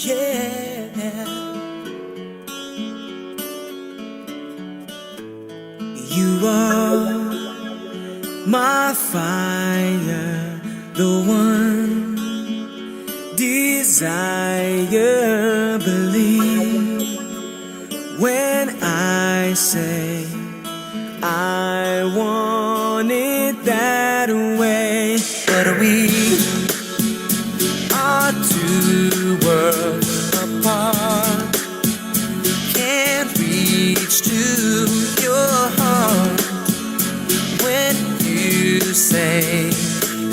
yeah. You are my fire, the one desire. Believe when I say I want it that way. But we are two worlds apart, can't reach to your heart when you say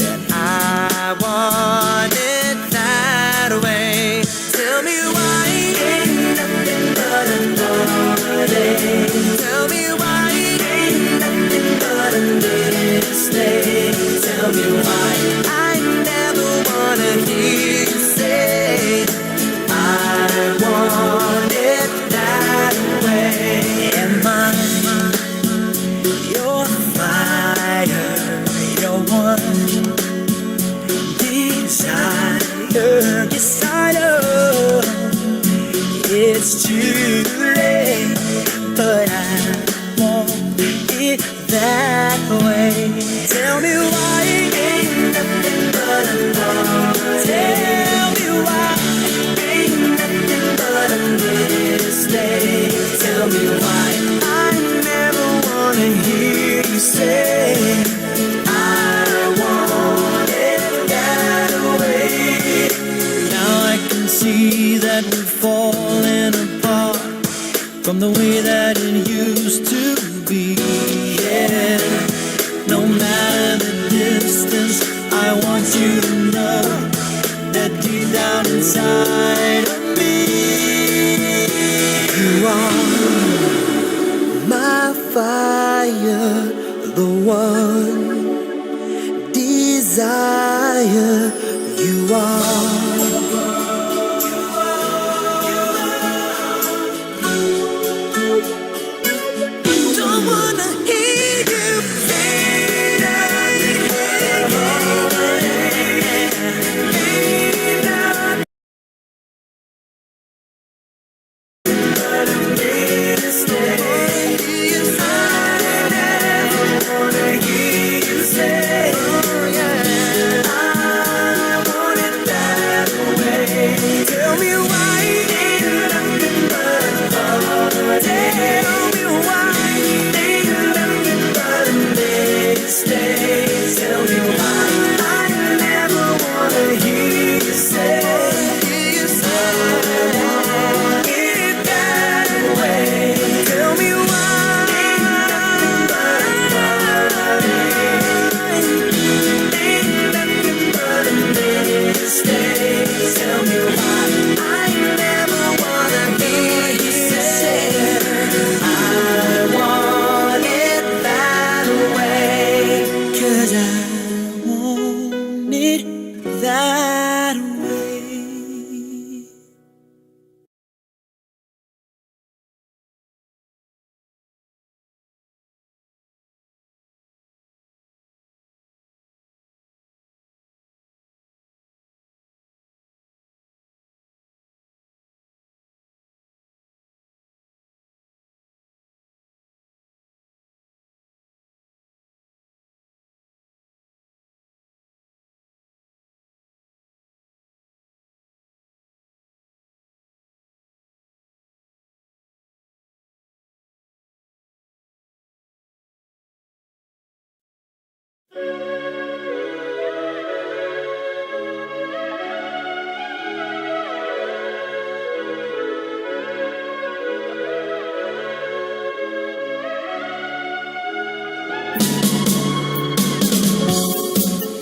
that I want it that way. Tell me why ain't nothing but a heartache. Tell me why ain't nothing but a mistake. Tell me why I never wanna hear you say I want it that way. Am I your fire, your one desire? Yes, I know it's too late, but I want it that way. Tell me why ain't nothing but a thought. Tell me why ain't nothing but a mistake. Tell me why I never wanna hear you say I want it that way. Now I can see that we're falling apart from the way that it used to be, yeah. No matter the distance, I want you to know that deep down inside of me, you are my fire, the one desire. You are. Don't wanna hear you say that way.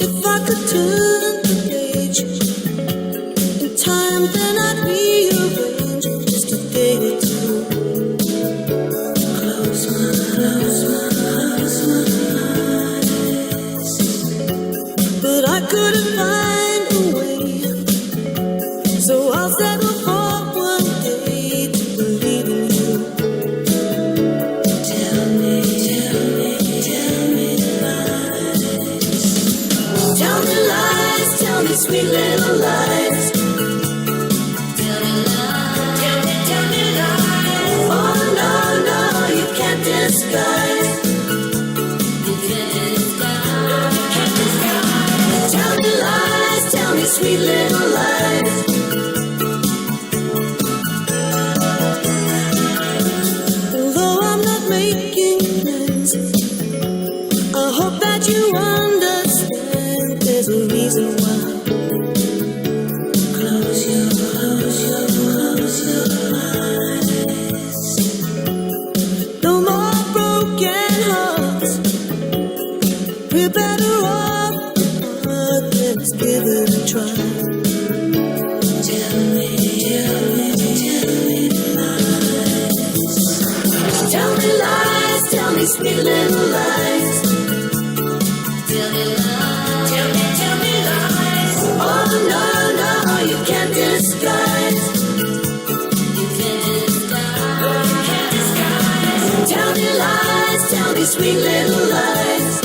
If I could turn the page in time, then I'd rearrange just a day or two. Close my eyes, but I couldn't find a way, so I'll settle for one day to believe in you. Tell me lies. Tell me lies. me sweet little lies. Tell me lies. Oh no, no, you can't disguise. You can't disguise. Tell me lies, tell me sweet little lies.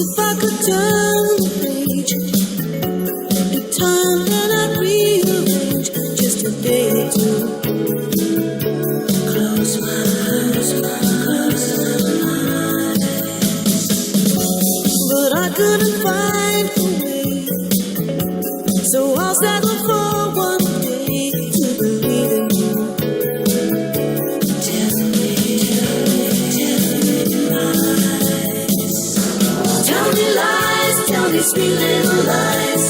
If I could turn the page, the time that I'd rearrange just a day or two. Close my eyes, but I couldn't find a way, so I'll settle for one day to believe in you. Tell me lies. Tell me lies, tell me sweet little lies.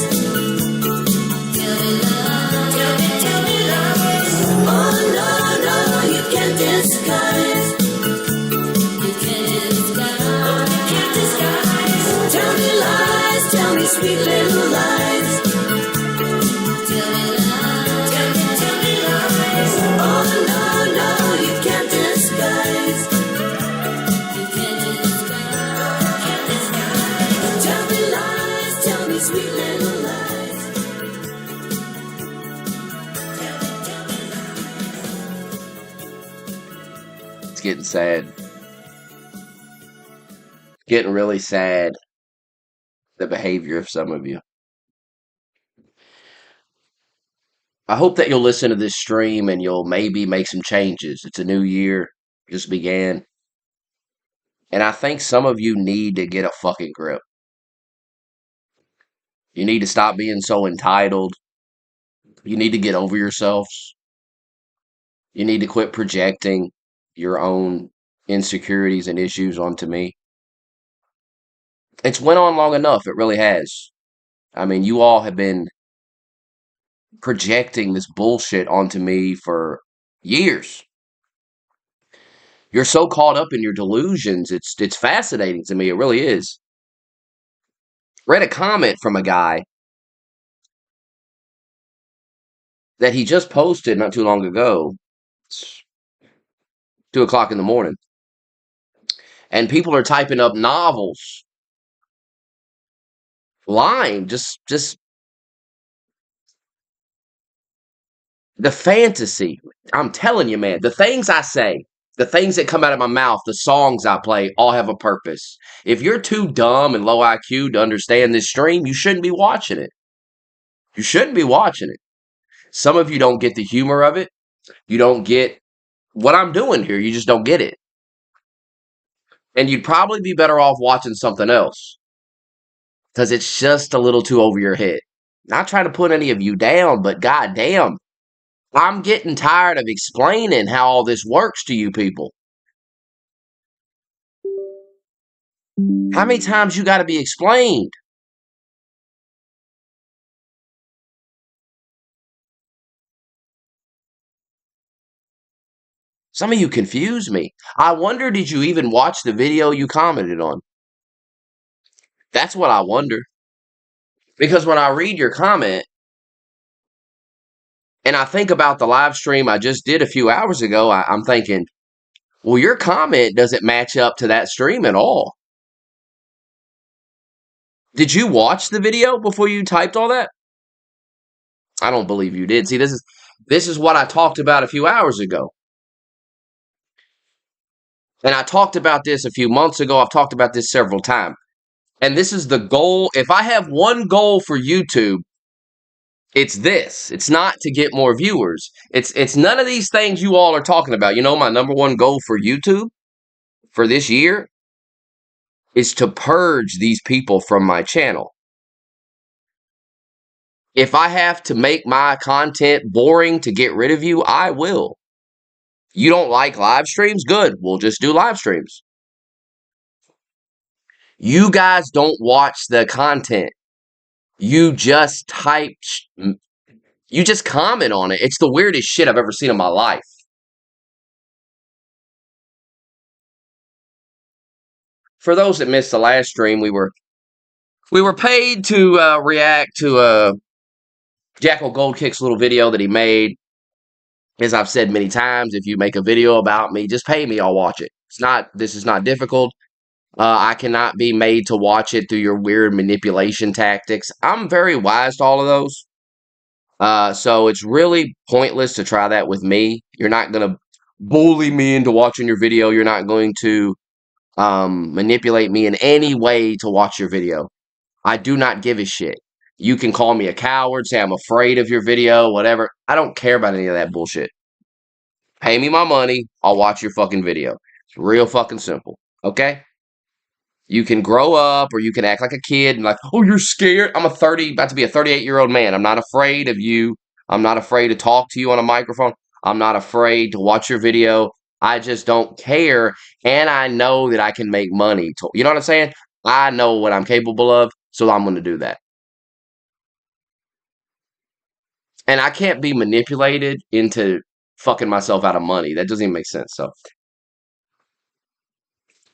Tell me lies. Oh no, no, you can't disguise. You can't disguise. Tell me lies, tell me sweet little lies. Tell me lies. Oh no, no, you can't disguise. You can't disguise. Tell me lies, tell me sweet little lies. Tell me lies. It's getting sad. Getting really sad. The behavior of some of you. I hope that you'll listen to this stream and you'll maybe make some changes. It's a new year. Just began. And I think some of you need to get a fucking grip. You need to stop being so entitled. You need to get over yourselves. You need to quit projecting your own insecurities and issues onto me. It's went on long enough. It really has. I mean, you all have been projecting this bullshit onto me for years. You're so caught up in your delusions. It's fascinating to me. It really is. Read a comment from a guy that he just posted not too long ago. It's 2:00 in the morning. And people are typing up novels. Lying. Just the fantasy. I'm telling you, man, the things I say, the things that come out of my mouth, the songs I play, all have a purpose. If you're too dumb and low IQ to understand this stream, you shouldn't be watching it. You shouldn't be watching it. Some of you don't get the humor of it. You don't get what I'm doing here. You just don't get it. And you'd probably be better off watching something else. Because it's just a little too over your head. Not trying to put any of you down, but goddamn, I'm getting tired of explaining how all this works to you people. How many times you got to be explained? Some of you confuse me. I wonder, did you even watch the video you commented on? That's what I wonder. Because when I read your comment, and I think about the live stream I just did a few hours ago, I'm thinking, well, your comment doesn't match up to that stream at all. Did you watch the video before you typed all that? I don't believe you did. See, this is what I talked about a few hours ago. And I talked about this a few months ago. I've talked about this several times. And this is the goal. If I have one goal for YouTube, it's this. It's not to get more viewers. It's none of these things you all are talking about. You know, my number one goal for YouTube for this year is to purge these people from my channel. If I have to make my content boring to get rid of you, I will. You don't like live streams? Good. We'll just do live streams. You guys don't watch the content. You just type You just comment on it. It's the weirdest shit I've ever seen in my life. For those that missed the last stream, we were paid to react to Jackal Goldkick's little video that he made. As I've said many times, if you make a video about me, just pay me, I'll watch it. This is not difficult. I cannot be made to watch it through your weird manipulation tactics. I'm very wise to all of those. So it's really pointless to try that with me. You're not going to bully me into watching your video. You're not going to manipulate me in any way to watch your video. I do not give a shit. You can call me a coward, say I'm afraid of your video, whatever. I don't care about any of that bullshit. Pay me my money, I'll watch your fucking video. It's real fucking simple. Okay? You can grow up or you can act like a kid and like, oh, you're scared. I'm about to be a 38-year-old man. I'm not afraid of you. I'm not afraid to talk to you on a microphone. I'm not afraid to watch your video. I just don't care. And I know that I can make money. You know what I'm saying? I know what I'm capable of, so I'm going to do that. And I can't be manipulated into fucking myself out of money. That doesn't even make sense. So,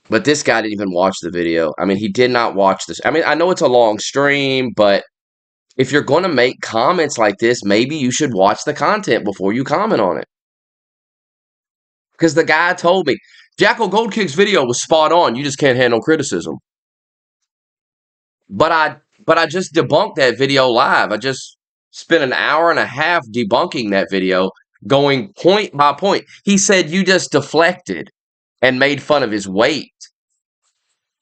but this guy didn't even watch the video. I mean, he did not watch this. I mean, I know it's a long stream, but if you're going to make comments like this, maybe you should watch the content before you comment on it. Because the guy told me, Jackal Goldkick's video was spot on. You just can't handle criticism. But I just debunked that video live. I just spent an hour and a half debunking that video, going point by point. He said you just deflected and made fun of his weight.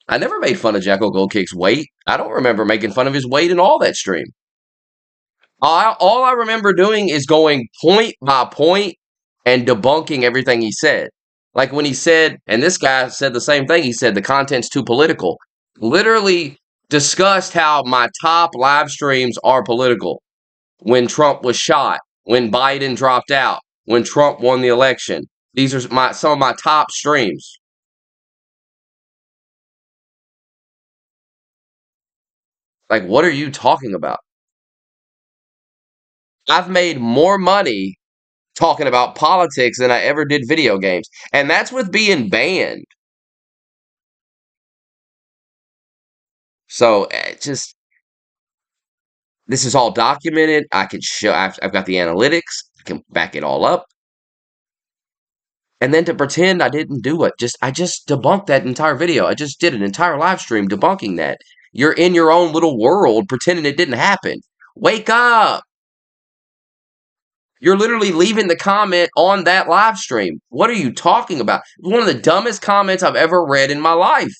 I never made fun of Jackal Goldkick's weight. I don't remember making fun of his weight in all that stream. All I remember doing is going point by point and debunking everything he said. Like when he said, and this guy said the same thing, he said the content's too political. Literally discussed how my top live streams are political. When Trump was shot, when Biden dropped out, when Trump won the election. These are some of my top streams. Like, what are you talking about? I've made more money talking about politics than I ever did video games. And that's with being banned. So, this is all documented. I can show, I've got the analytics. I can back it all up. And then to pretend I didn't do it, I just debunked that entire video. I just did an entire live stream debunking that. You're in your own little world pretending it didn't happen. Wake up! You're literally leaving the comment on that live stream. What are you talking about? One of the dumbest comments I've ever read in my life.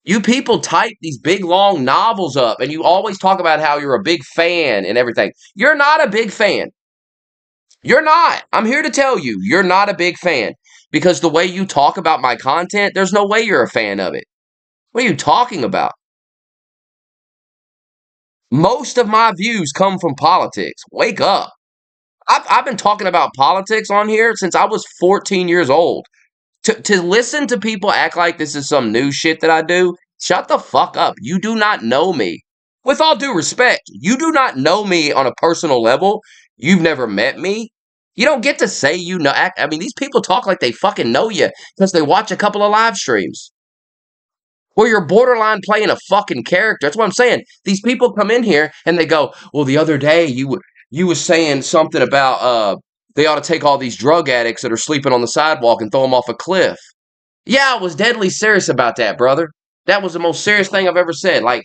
You people type these big long novels up and you always talk about how you're a big fan and everything. You're not a big fan. You're not. I'm here to tell you, you're not a big fan. Because the way you talk about my content, there's no way you're a fan of it. What are you talking about? Most of my views come from politics. Wake up. I've been talking about politics on here since I was 14 years old. To listen to people act like this is some new shit that I do, shut the fuck up. You do not know me. With all due respect, you do not know me on a personal level. You've never met me. You don't get to say you know. I mean, these people talk like they fucking know you because they watch a couple of live streams where you're borderline playing a fucking character. That's what I'm saying. These people come in here and they go, well, the other day you was saying something about they ought to take all these drug addicts that are sleeping on the sidewalk and throw them off a cliff. Yeah, I was deadly serious about that, brother. That was the most serious thing I've ever said. Like,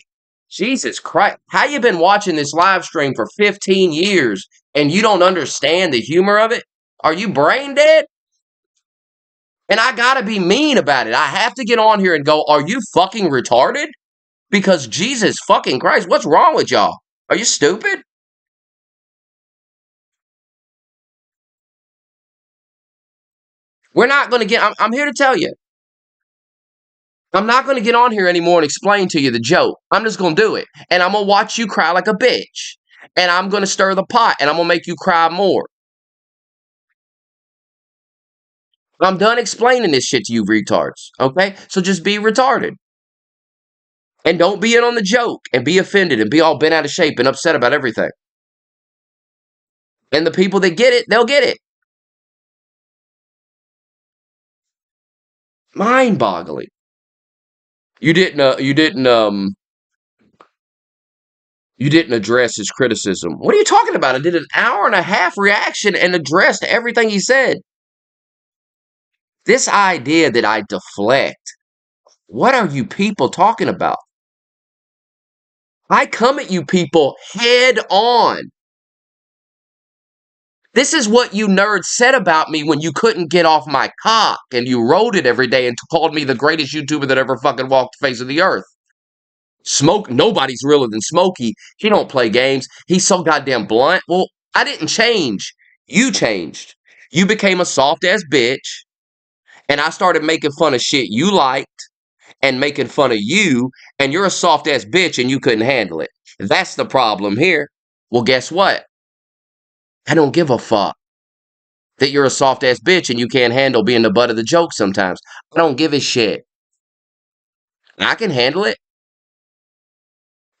Jesus Christ. How you been watching this live stream for 15 years and you don't understand the humor of it? Are you brain dead? And I gotta be mean about it. I have to get on here and go, are you fucking retarded? Because Jesus fucking Christ, what's wrong with y'all? Are you stupid? We're not gonna get, I'm here to tell you. I'm not gonna get on here anymore and explain to you the joke. I'm just gonna do it. And I'm gonna watch you cry like a bitch. And I'm gonna stir the pot and I'm gonna make you cry more. I'm done explaining this shit to you retards. Okay? So just be retarded. And don't be in on the joke and be offended and be all bent out of shape and upset about everything. And the people that get it, they'll get it. Mind-boggling. You didn't address his criticism. What are you talking about? I did an hour and a half reaction and addressed everything he said. This idea that I deflect, what are you people talking about? I come at you people head on. This is what you nerds said about me when you couldn't get off my cock and you wrote it every day and called me the greatest YouTuber that ever fucking walked the face of the earth. Nobody's realer than Smokey. He don't play games. He's so goddamn blunt. Well, I didn't change. You changed. You became a soft-ass bitch, and I started making fun of shit you liked and making fun of you, and you're a soft-ass bitch and you couldn't handle it. That's the problem here. Well, guess what? I don't give a fuck that you're a soft-ass bitch and you can't handle being the butt of the joke sometimes. I don't give a shit. I can handle it.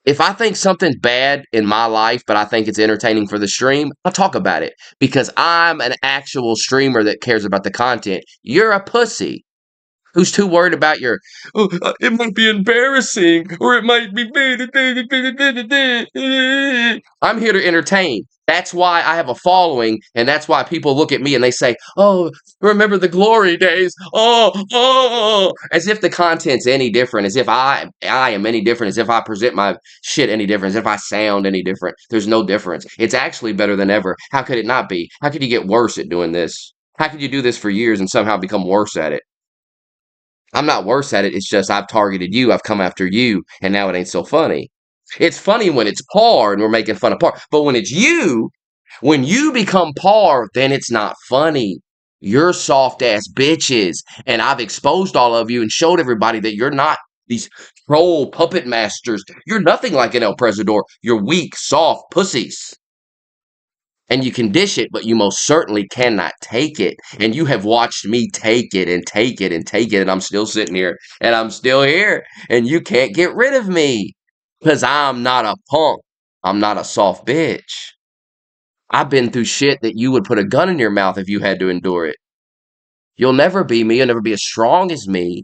If I think something's bad in my life, but I think it's entertaining for the stream, I'll talk about it because I'm an actual streamer that cares about the content. You're a pussy who's too worried about your, oh, it might be embarrassing or it might be. I'm here to entertain. That's why I have a following, and that's why people look at me and they say, oh, remember the glory days. Oh, as if the content's any different, as if I am any different, as if I present my shit any different, as if I sound any different. There's no difference. It's actually better than ever. How could it not be? How could you get worse at doing this? How could you do this for years and somehow become worse at it? I'm not worse at it. It's just I've targeted you. I've come after you, and now it ain't so funny. It's funny when it's Par and we're making fun of Par. But when it's you, when you become Par, then it's not funny. You're soft ass bitches. And I've exposed all of you and showed everybody that you're not these troll puppet masters. You're nothing like an El Presador. You're weak, soft pussies. And you can dish it, but you most certainly cannot take it. And you have watched me take it and take it and take it. And I'm still sitting here and I'm still here. And you can't get rid of me because I'm not a punk. I'm not a soft bitch. I've been through shit that you would put a gun in your mouth if you had to endure it. You'll never be me. You'll never be as strong as me.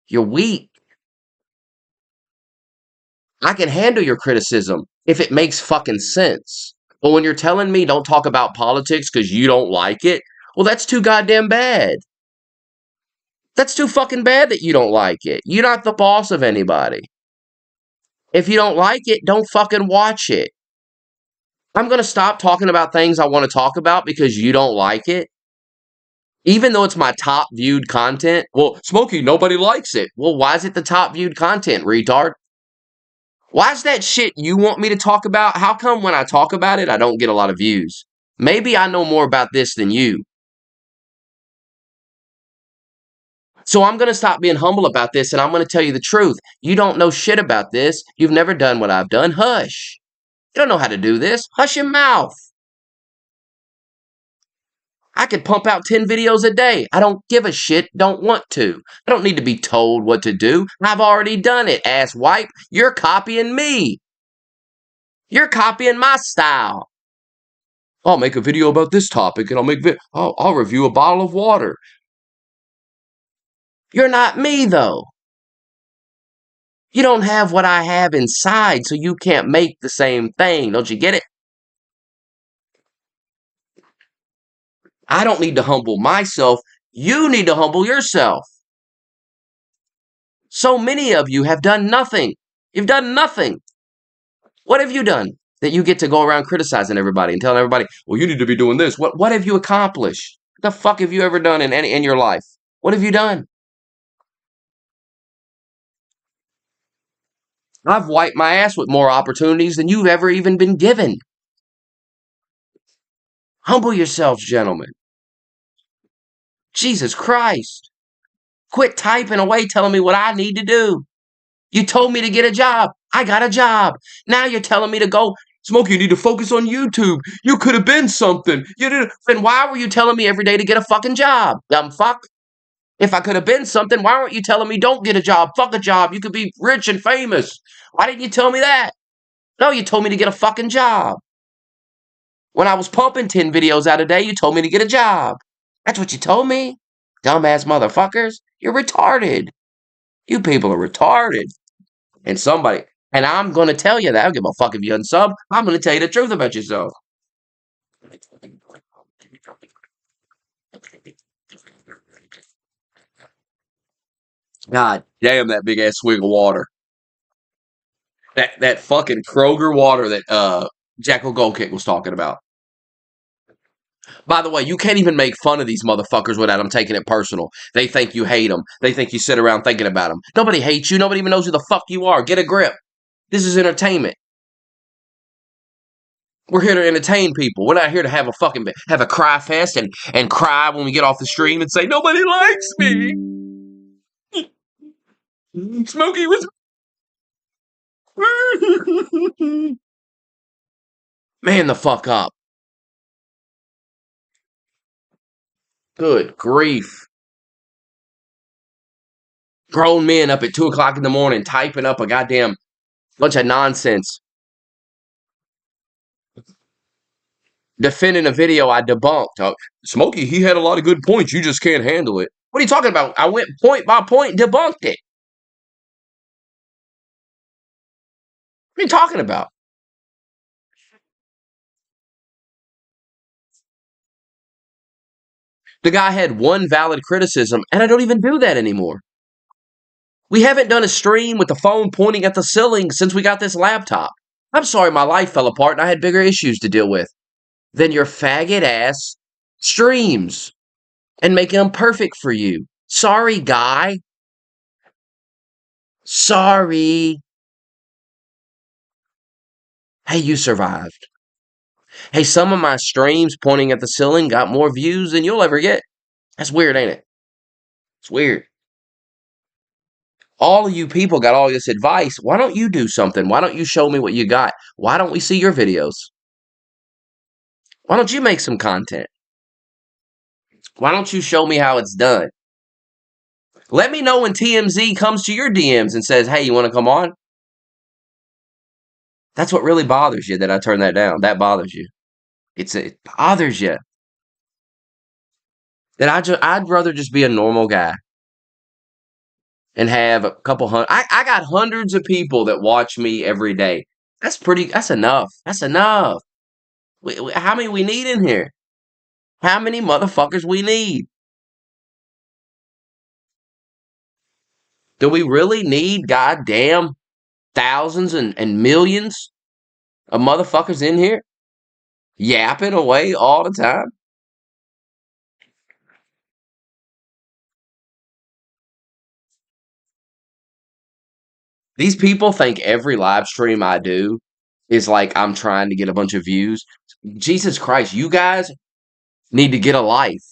You're weak. I can handle your criticism if it makes fucking sense. But when you're telling me don't talk about politics because you don't like it, well, that's too goddamn bad. That's too fucking bad that you don't like it. You're not the boss of anybody. If you don't like it, don't fucking watch it. I'm going to stop talking about things I want to talk about because you don't like it. Even though it's my top viewed content. Well, Smokey, nobody likes it. Well, why is it the top viewed content, retard? Why is that shit you want me to talk about? How come when I talk about it, I don't get a lot of views? Maybe I know more about this than you. So I'm going to stop being humble about this and I'm going to tell you the truth. You don't know shit about this. You've never done what I've done. Hush. You don't know how to do this. Hush your mouth. I could pump out 10 videos a day. I don't give a shit. Don't want to. I don't need to be told what to do. I've already done it, ass wipe. You're copying me. You're copying my style. I'll make a video about this topic and I'll review a bottle of water. You're not me, though. You don't have what I have inside, so you can't make the same thing. Don't you get it? I don't need to humble myself. You need to humble yourself. So many of you have done nothing. You've done nothing. What have you done that you get to go around criticizing everybody and telling everybody, well, you need to be doing this? What have you accomplished? What the fuck have you ever done in your life? What have you done? I've wiped my ass with more opportunities than you've ever even been given. Humble yourselves, gentlemen. Jesus Christ. Quit typing away telling me what I need to do. You told me to get a job. I got a job. Now you're telling me to go, Smokey, you need to focus on YouTube. You could have been something. You didn't. Then why were you telling me every day to get a fucking job? Dumb fuck. If I could have been something, why weren't you telling me don't get a job? Fuck a job. You could be rich and famous. Why didn't you tell me that? No, you told me to get a fucking job. When I was pumping 10 videos out a day, you told me to get a job. That's what you told me. Dumbass motherfuckers. You're retarded. You people are retarded. And I'm going to tell you that. I don't give a fuck if you unsub. I'm going to tell you the truth about yourself. God damn that big ass swig of water. That fucking Kroger water that Jackal Gold Kick was talking about. By the way, you can't even make fun of these motherfuckers without them taking it personal. They think you hate them. They think you sit around thinking about them. Nobody hates you. Nobody even knows who the fuck you are. Get a grip. This is entertainment. We're here to entertain people. We're not here to have a cry fest and cry when we get off the stream and say nobody likes me. Smokey was man the fuck up. Good grief. Grown men up at 2 o'clock in the morning typing up a goddamn bunch of nonsense. Defending a video I debunked. Smokey, he had a lot of good points. You just can't handle it. What are you talking about? I went point by point, debunked it. What are you talking about? The guy had one valid criticism, and I don't even do that anymore. We haven't done a stream with the phone pointing at the ceiling since we got this laptop. I'm sorry my life fell apart and I had bigger issues to deal with than your faggot ass streams and making them perfect for you. Sorry, guy. Sorry. Hey, you survived. Hey, some of my streams pointing at the ceiling got more views than you'll ever get. That's weird, ain't it? It's weird. All of you people got all this advice. Why don't you do something? Why don't you show me what you got? Why don't we see your videos? Why don't you make some content? Why don't you show me how it's done? Let me know when TMZ comes to your DMs and says, hey, you want to come on? That's what really bothers you, that I turn that down. That bothers you. It bothers you. That I'd rather just be a normal guy and have a couple hundred. I got hundreds of people that watch me every day. That's enough. That's enough. How many we need in here? How many motherfuckers we need? Do we really need goddamn thousands and millions of motherfuckers in here yapping away all the time? These people think every live stream I do is like I'm trying to get a bunch of views. Jesus Christ, you guys need to get a life.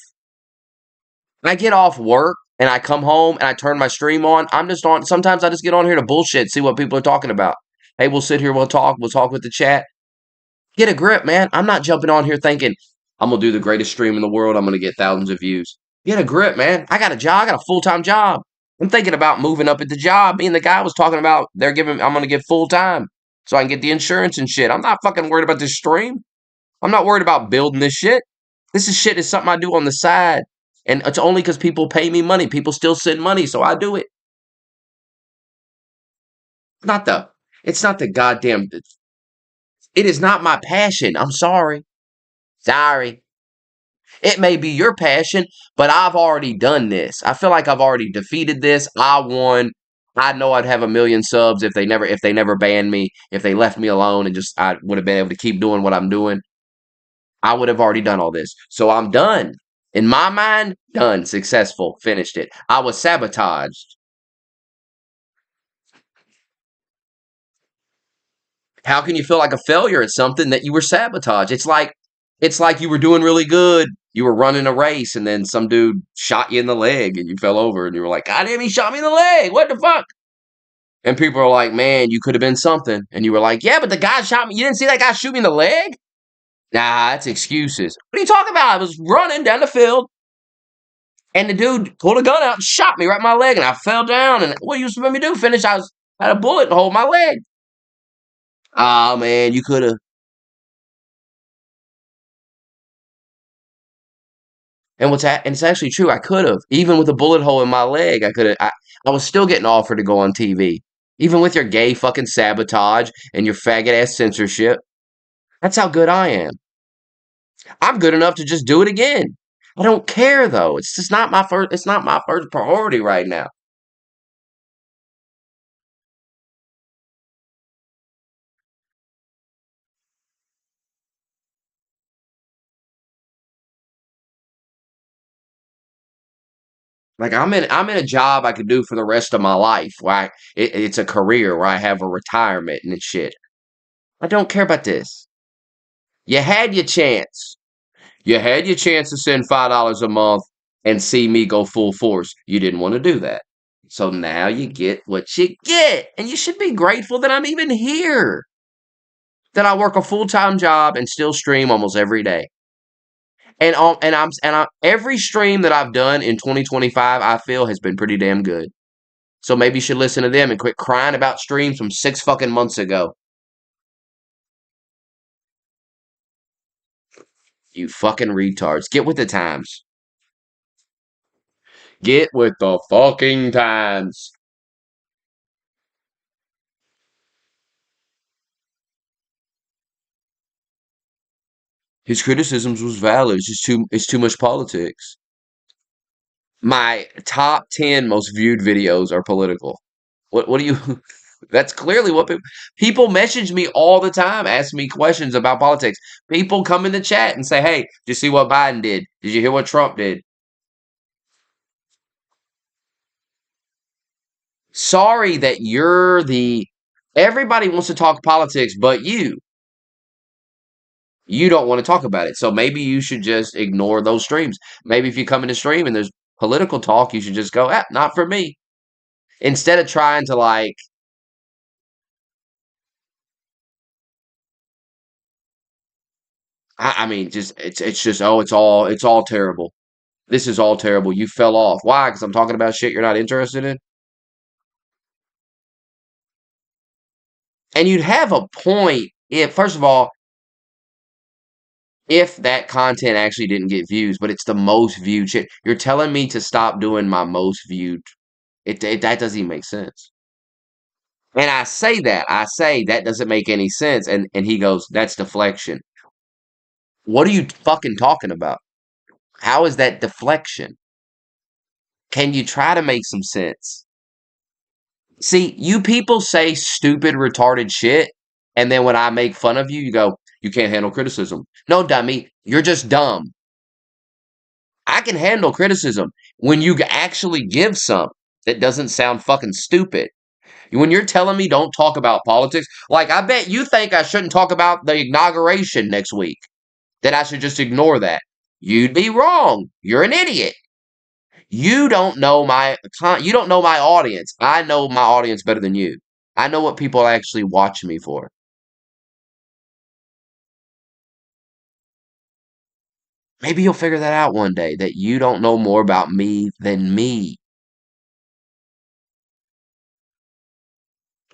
When I get off work and I come home and I turn my stream on, I'm just on. Sometimes I just get on here to bullshit, see what people are talking about. Hey, we'll sit here, we'll talk with the chat. Get a grip, man. I'm not jumping on here thinking I'm going to do the greatest stream in the world. I'm going to get thousands of views. Get a grip, man. I got a job. I got a full-time job. I'm thinking about moving up at the job. Me and the guy was talking about I'm going to get full-time so I can get the insurance and shit. I'm not fucking worried about this stream. I'm not worried about building this shit. Shit is something I do on the side. And it's only because people pay me money. People still send money, so I do it. It's not the goddamn, it is not my passion. I'm sorry. Sorry. It may be your passion, but I've already done this. I feel like I've already defeated this. I won. I know I'd have a million subs if they never banned me, if they left me alone and just I would have been able to keep doing what I'm doing. I would have already done all this. So I'm done. In my mind, done, successful, finished it. I was sabotaged. How can you feel like a failure at something that you were sabotaged? It's like you were doing really good. You were running a race and then some dude shot you in the leg and you fell over and you were like, God damn, he shot me in the leg. What the fuck? And people are like, man, you could have been something. And you were like, yeah, but the guy shot me. You didn't see that guy shoot me in the leg? Nah, that's excuses. What are you talking about? I was running down the field. And the dude pulled a gun out and shot me right in my leg, and I fell down. And what you supposed me to do? Finish? Had a bullet in hold my leg. Oh man, you could have. And it's actually true. I could have, even with a bullet hole in my leg. I could have. I was still getting offered to go on TV, even with your gay fucking sabotage and your faggot ass censorship. That's how good I am. I'm good enough to just do it again. I don't care though. It's just not my first. It's not my first priority right now. Like I'm in a job I could do for the rest of my life. It's a career where I have a retirement and shit. I don't care about this. You had your chance. You had your chance to send $5 a month and see me go full force. You didn't want to do that. So now you get what you get. And you should be grateful that I'm even here. That I work a full-time job and still stream almost every day. And every stream that I've done in 2025, I feel has been pretty damn good. So maybe you should listen to them and quit crying about streams from 6 fucking months ago. You fucking retards. Get with the times. Get with the fucking times. His criticisms was valid. It's too much politics. My top 10 most viewed videos are political. What do you That's clearly what people message me all the time, ask me questions about politics. People come in the chat and say, "Hey, did you see what Biden did? Did you hear what Trump did?" Sorry that you're the everybody wants to talk politics, but you don't want to talk about it. So maybe you should just ignore those streams. Maybe if you come in a stream and there's political talk, you should just go, not for me. Instead of trying to like, I mean, just it's just it's all terrible. This is all terrible. You fell off. Why? Because I'm talking about shit you're not interested in. And you'd have a point if, first of all, if that content actually didn't get views, but it's the most viewed shit. You're telling me to stop doing my most viewed. That doesn't even make sense. And I say that doesn't make any sense. And he goes, that's deflection. What are you fucking talking about? How is that deflection? Can you try to make some sense? See, you people say stupid, retarded shit, and then when I make fun of you, you go, you can't handle criticism. No, dummy, you're just dumb. I can handle criticism when you actually give some that doesn't sound fucking stupid. When you're telling me don't talk about politics, like I bet you think I shouldn't talk about the inauguration next week, that I should just ignore that. You'd be wrong. You're an idiot. You don't know my audience. I know my audience better than you. I know what people actually watch me for. Maybe you'll figure that out one day that you don't know more about me than me.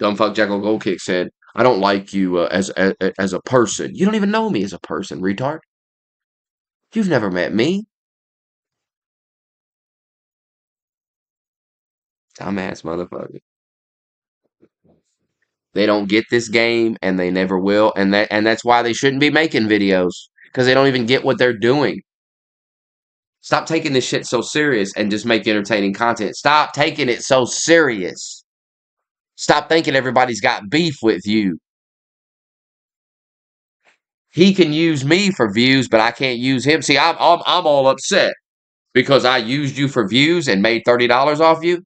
Dumbfuck Jackal Gold Kick said, "I don't like you as a person. You don't even know me as a person, retard. You've never met me, dumbass motherfucker. They don't get this game, and they never will, and that's why they shouldn't be making videos because they don't even get what they're doing. Stop taking this shit so serious and just make entertaining content. Stop taking it so serious. Stop thinking everybody's got beef with you. He can use me for views, but I can't use him. See, I'm all upset because I used you for views and made $30 off you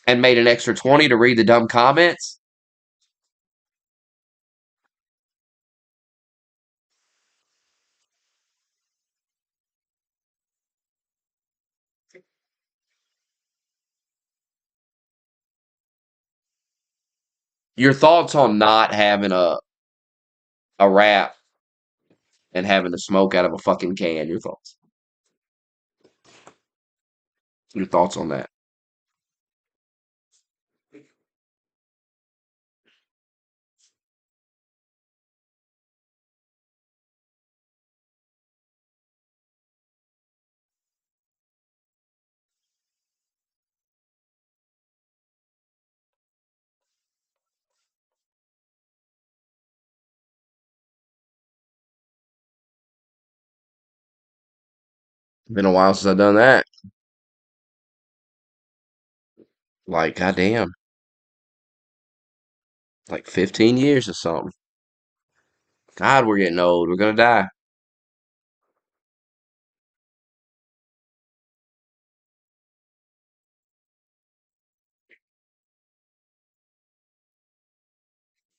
and made an extra 20 to read the dumb comments. Your thoughts on not having a wrap and having the smoke out of a fucking can. Your thoughts. Your thoughts on that? Been a while since I've done that. Like, goddamn, like 15 years or something. God, we're getting old. We're gonna die.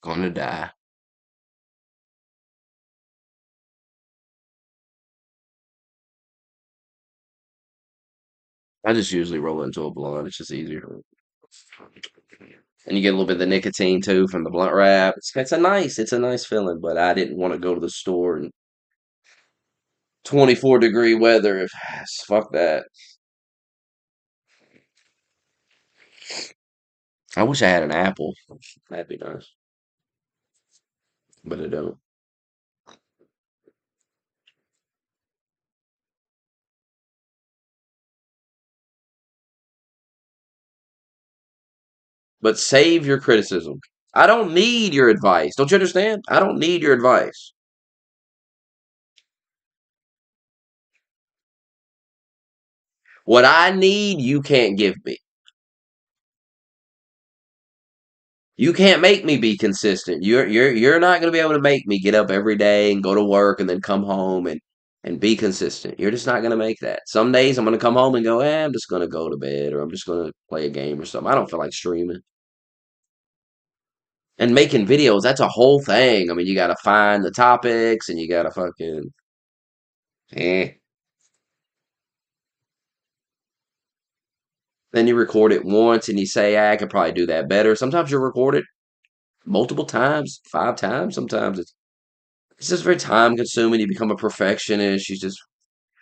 Gonna die. I just usually roll into a blunt. It's just easier. And you get a little bit of the nicotine too from the blunt wrap. It's a nice feeling. But I didn't want to go to the store in 24-degree weather. Fuck that. I wish I had an apple. That'd be nice, but I don't. But save your criticism. I don't need your advice. Don't you understand? I don't need your advice. What I need, you can't give me. You can't make me be consistent. You're not going to be able to make me get up every day and go to work and then come home and be consistent. You're just not going to make that. Some days I'm going to come home and go, I'm just going to go to bed or I'm just going to play a game or something. I don't feel like streaming. And making videos, that's a whole thing. I mean, you got to find the topics and you got to fucking eh. Then you record it once and you say, I could probably do that better. Sometimes you record it multiple times, 5 times. Sometimes it's just very time consuming. You become a perfectionist. You just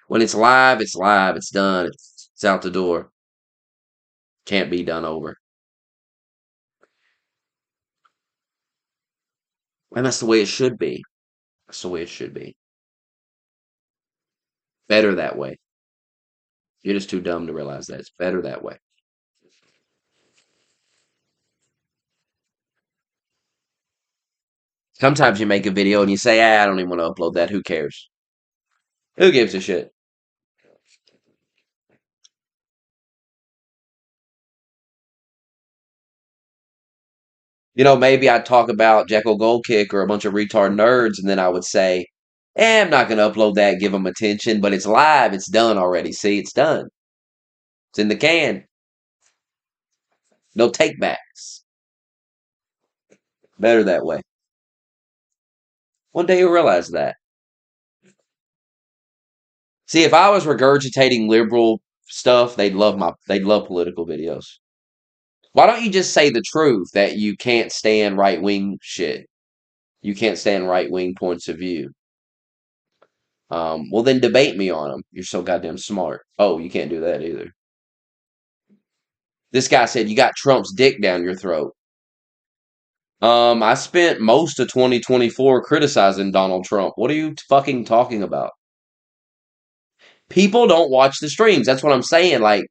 when it's live, it's live. It's done. It's out the door. Can't be done over. And that's the way it should be. That's the way it should be. Better that way. You're just too dumb to realize that. It's better that way. Sometimes you make a video and you say, I don't even want to upload that. Who cares? Who gives a shit? Maybe I'd talk about Jekyll Gold Kick or a bunch of retard nerds, and then I would say, I'm not going to upload that, give them attention, but it's live. It's done already. See, it's done. It's in the can. No takebacks. Better that way. One day you'll realize that. See, if I was regurgitating liberal stuff, they'd love political videos. Why don't you just say the truth that you can't stand right wing shit? You can't stand right wing points of view. Well, then debate me on them. You're so goddamn smart. Oh, you can't do that either. This guy said you got Trump's dick down your throat. I spent most of 2024 criticizing Donald Trump. What are you fucking talking about? People don't watch the streams. That's what I'm saying. Like,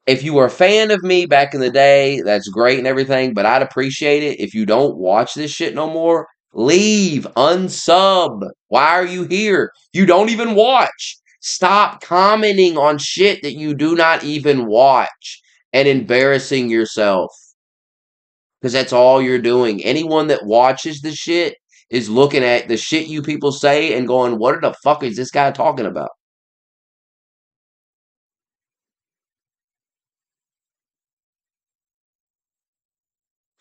if you were a fan of me back in the day, that's great and everything, but I'd appreciate it if you don't watch this shit no more. Leave, unsub. Why are you here? You don't even watch. Stop commenting on shit that you do not even watch and embarrassing yourself. Because that's all you're doing. Anyone that watches the shit is looking at the shit you people say and going, what the fuck is this guy talking about?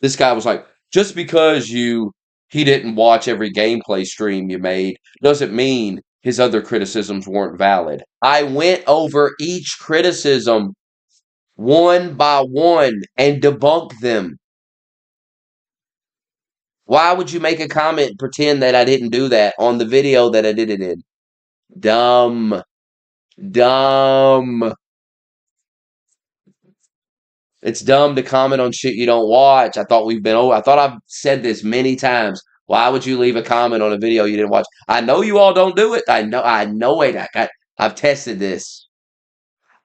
This guy was like, just because he didn't watch every gameplay stream you made doesn't mean his other criticisms weren't valid. I went over each criticism one by one and debunked them. Why would you make a comment and pretend that I didn't do that on the video that I did it in? Dumb. Dumb. It's dumb to comment on shit you don't watch. I thought we've been over. I thought I've said this many times. Why would you leave a comment on a video you didn't watch? I know you all don't do it. I know it. I've tested this.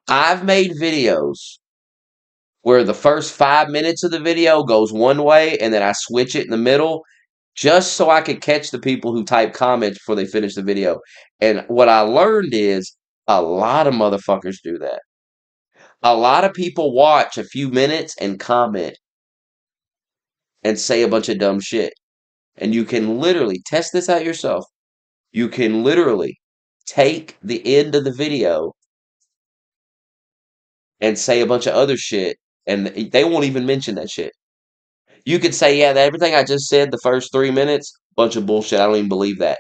I've made videos where the first 5 minutes of the video goes one way and then I switch it in the middle just so I could catch the people who type comments before they finish the video. And what I learned is a lot of motherfuckers do that. A lot of people watch a few minutes and comment and say a bunch of dumb shit. And you can literally test this out yourself. You can literally take the end of the video and say a bunch of other shit, and they won't even mention that shit. You could say, yeah, everything I just said the first 3 minutes, bunch of bullshit. I don't even believe that.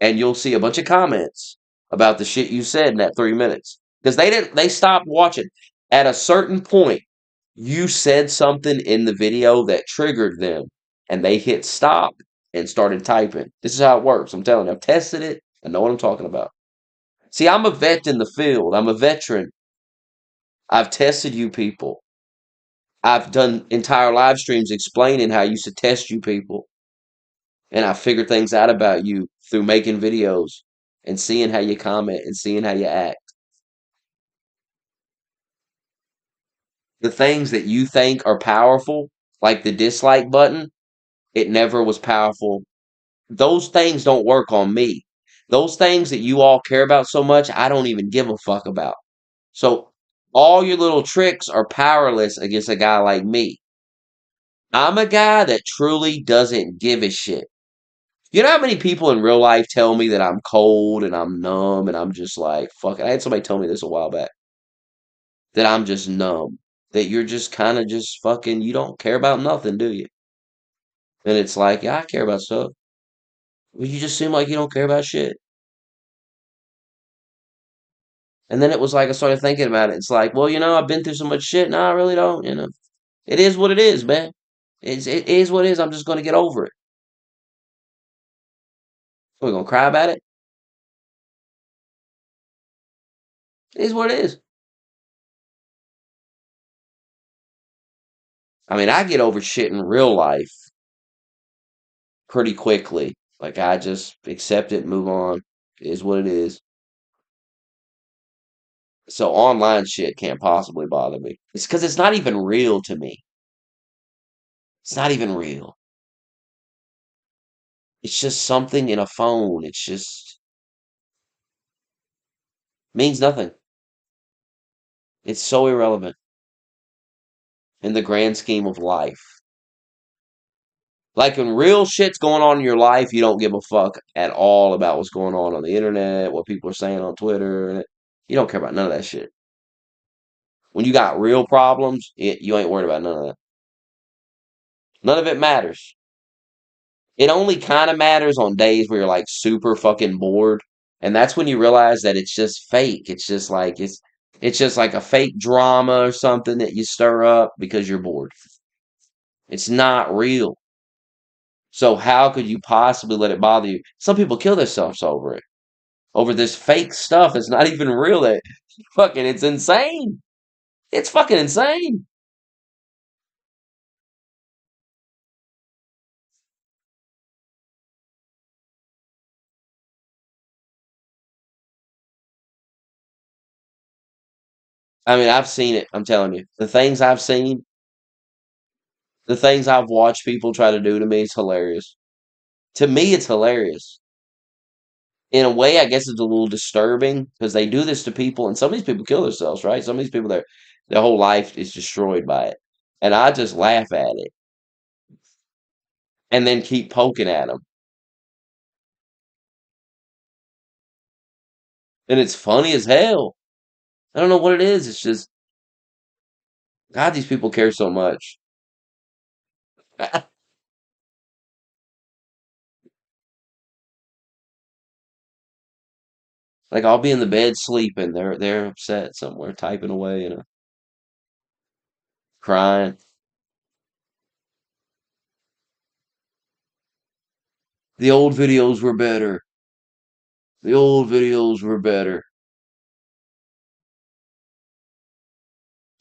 And you'll see a bunch of comments about the shit you said in that 3 minutes. Because they stopped watching. At a certain point, you said something in the video that triggered them, and they hit stop and started typing. This is how it works. I'm telling you, I've tested it. I know what I'm talking about. See, I'm a vet in the field. I'm a veteran. I've tested you people. I've done entire live streams explaining how I used to test you people. And I figured things out about you through making videos and seeing how you comment and seeing how you act. The things that you think are powerful, like the dislike button, it never was powerful. Those things don't work on me. Those things that you all care about so much, I don't even give a fuck about. So all your little tricks are powerless against a guy like me. I'm a guy that truly doesn't give a shit. You know how many people in real life tell me that I'm cold and I'm numb and I'm just like, fuck it. I had somebody tell me this a while back. That I'm just numb. That you're just kind of just fucking, you don't care about nothing, do you? And it's like, yeah, I care about stuff. Well, you just seem like you don't care about shit. And then it was like I started thinking about it. It's like, well, I've been through so much shit. No, I really don't. It is what it is, man. It is what it is. I'm just gonna get over it. We're gonna cry about it. It is what it is. I mean, I get over shit in real life pretty quickly. Like I just accept it, move on. It is what it is. So online shit can't possibly bother me. It's because it's not even real to me. It's not even real. It's just something in a phone. It's just means nothing. It's so irrelevant in the grand scheme of life. Like when real shit's going on in your life, you don't give a fuck at all about what's going on the internet, what people are saying on Twitter. You don't care about none of that shit. When you got real problems, you ain't worried about none of that. None of it matters. It only kind of matters on days where you're like super fucking bored, and that's when you realize that it's just fake. It's just like a fake drama or something that you stir up because you're bored. It's not real. So how could you possibly let it bother you? Some people kill themselves over it. Over this fake stuff. It's not even real. It's insane. It's fucking insane. I mean, I've seen it. I'm telling you. The things I've seen, the things I've watched people try to do to me, it's hilarious. To me, it's hilarious. In a way, I guess it's a little disturbing because they do this to people, and some of these people kill themselves, right? Some of these people, their whole life is destroyed by it. And I just laugh at it and then keep poking at them. And it's funny as hell. I don't know what it is. It's just, God, these people care so much. Like I'll be in the bed sleeping. They're upset somewhere, typing away and crying. The old videos were better. The old videos were better.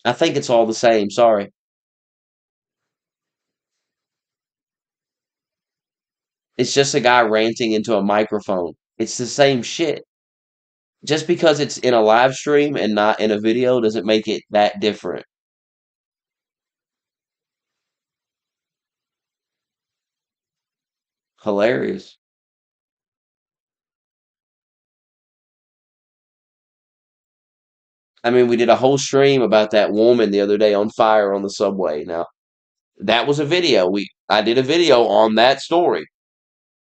I think it's all the same. Sorry. It's just a guy ranting into a microphone. It's the same shit. Just because it's in a live stream and not in a video doesn't make it that different. Hilarious. I mean, we did a whole stream about that woman the other day on fire on the subway. Now, that was a video. I did a video on that story.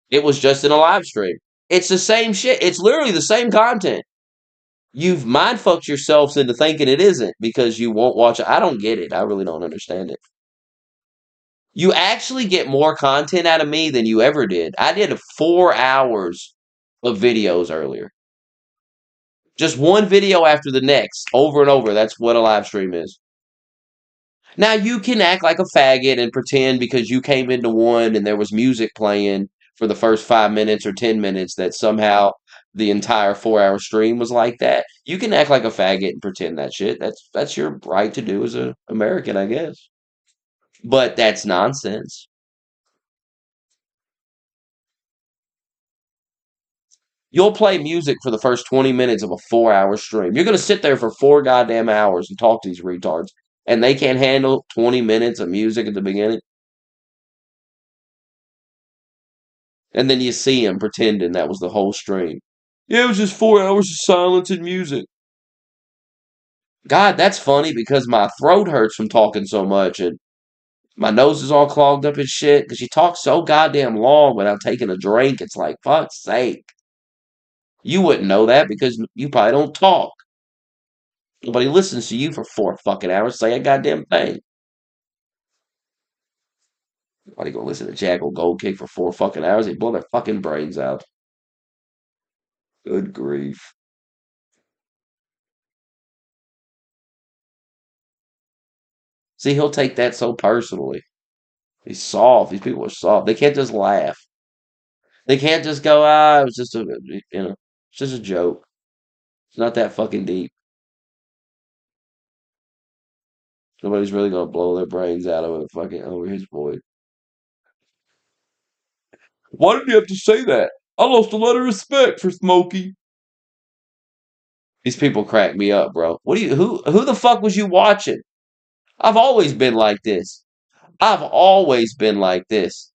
It was just in a live stream. It's the same shit. It's literally the same content. You've mind fucked yourselves into thinking it isn't because you won't watch it. I don't get it. I really don't understand it. You actually get more content out of me than you ever did. I did 4 hours of videos earlier. Just one video after the next, over and over. That's what a live stream is. Now you can act like a faggot and pretend because you came into one and there was music playing for the first 5 minutes or 10 minutes that somehow the entire 4 hour stream was like that. You can act like a faggot and pretend that shit. That's your right to do as an American, I guess. But that's nonsense. You'll play music for the first 20 minutes of a 4 hour stream. You're gonna sit there for 4 goddamn hours and talk to these retards, and they can't handle 20 minutes of music at the beginning. And then you see him pretending that was the whole stream. Yeah, it was just 4 hours of silence and music. God, that's funny because my throat hurts from talking so much and my nose is all clogged up and shit because you talk so goddamn long without taking a drink. It's like, fuck's sake. You wouldn't know that because you probably don't talk. Nobody listens to you for 4 fucking hours. Say a goddamn thing. Nobody gonna listen to Jackal Gold Kick for 4 fucking hours. They blow their fucking brains out. Good grief. See, he'll take that so personally. He's soft. These people are soft. They can't just laugh. They can't just go, it was just it's just a joke. It's not that fucking deep. Nobody's really gonna blow their brains out over his voice. Why did you have to say that? I lost a lot of respect for Smokey. These people crack me up, bro. Who the fuck was you watching? I've always been like this. I've always been like this.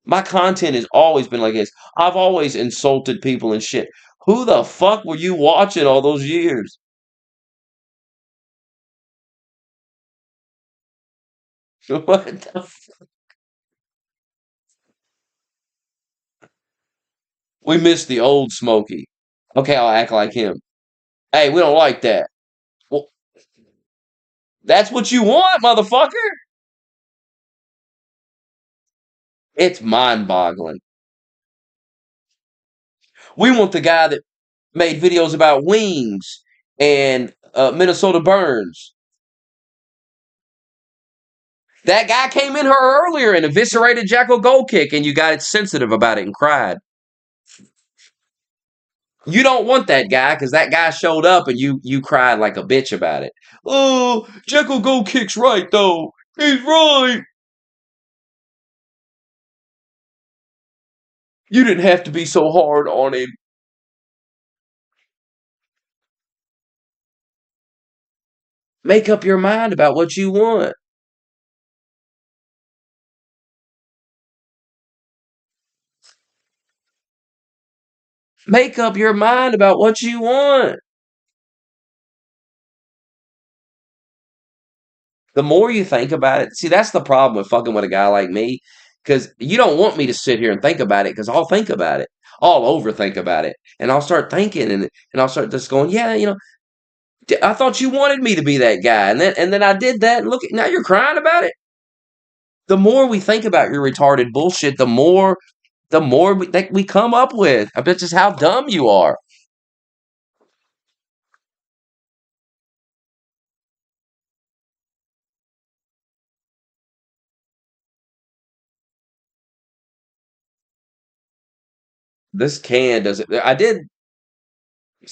My content has always been like this. I've always insulted people and shit. Who the fuck were you watching all those years? What the We miss the old Smokey. Okay, I'll act like him. Hey, we don't like that. Well, that's what you want, motherfucker. It's mind-boggling. We want the guy that made videos about wings and Minnesota Burns. That guy came in here earlier and eviscerated Jacko Gold Kick, and you got it sensitive about it and cried. You don't want that guy because that guy showed up and you cried like a bitch about it. Oh, Jacko Gold Kick's right though. He's right. You didn't have to be so hard on him. Make up your mind about what you want. Make up your mind about what you want. The more you think about it, see, that's the problem with fucking with a guy like me, because you don't want me to sit here and think about it, because I'll think about it. I'll overthink about it. And I'll start thinking and I'll start just going, yeah, I thought you wanted me to be that guy. And then I did that and look now you're crying about it. The more we think about your retarded bullshit, the more that we come up with. I bet just how dumb you are. This can doesn't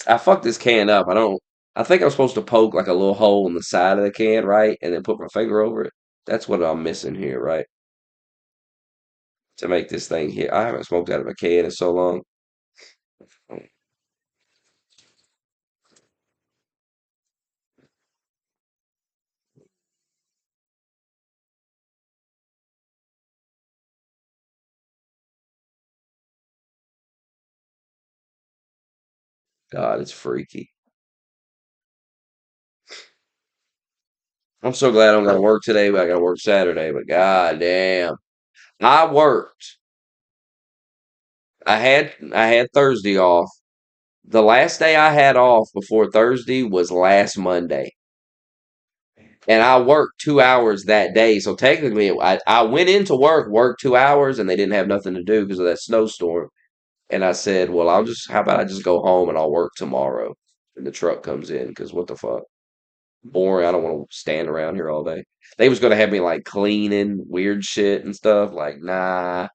I fucked this can up. I don't I think I'm supposed to poke like a little hole in the side of the can, right? And then put my finger over it. That's what I'm missing here, right? To make this thing here. I haven't smoked out of a can in so long. God, it's freaky. I'm so glad I don't gotta work today, but I gotta work Saturday. But god damn. I worked. I had Thursday off. The last day I had off before Thursday was last Monday. And I worked 2 hours that day. So technically, I went into work, worked 2 hours, and they didn't have nothing to do because of that snowstorm. And I said, well, how about I just go home and I'll work tomorrow when the truck comes in? Because what the fuck? Boring. I don't want to stand around here all day. They was going to have me like cleaning weird shit and stuff. Like, nah,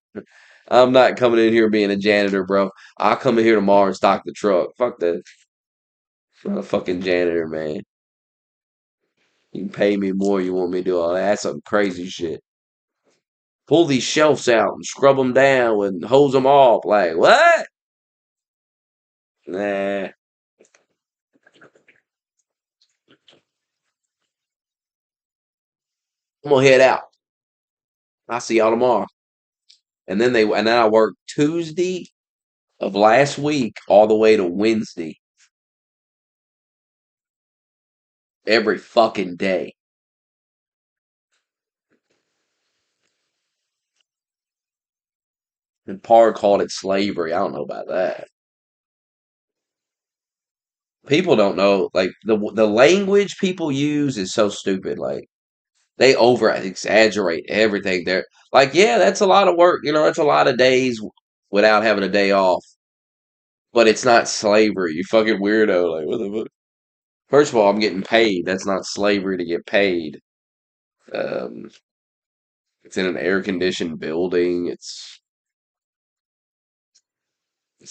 I'm not coming in here being a janitor, bro. I'll come in here tomorrow and stock the truck. Fuck that. I'm not a fucking janitor, man. You can pay me more. You want me to do all that? That's some crazy shit. Pull these shelves out and scrub them down and hose them off. Like, what? Nah. I'm gonna head out. I'll see y'all tomorrow. And then I worked Tuesday of last week all the way to Wednesday every fucking day. And Parr called it slavery. I don't know about that. People don't know. Like the language people use is so stupid. Like they over exaggerate everything. They're like, yeah, that's a lot of work. You know, that's a lot of days without having a day off. But it's not slavery. You fucking weirdo. Like what the fuck? First of all, I'm getting paid. That's not slavery to get paid. Um, it's in an air conditioned building. It's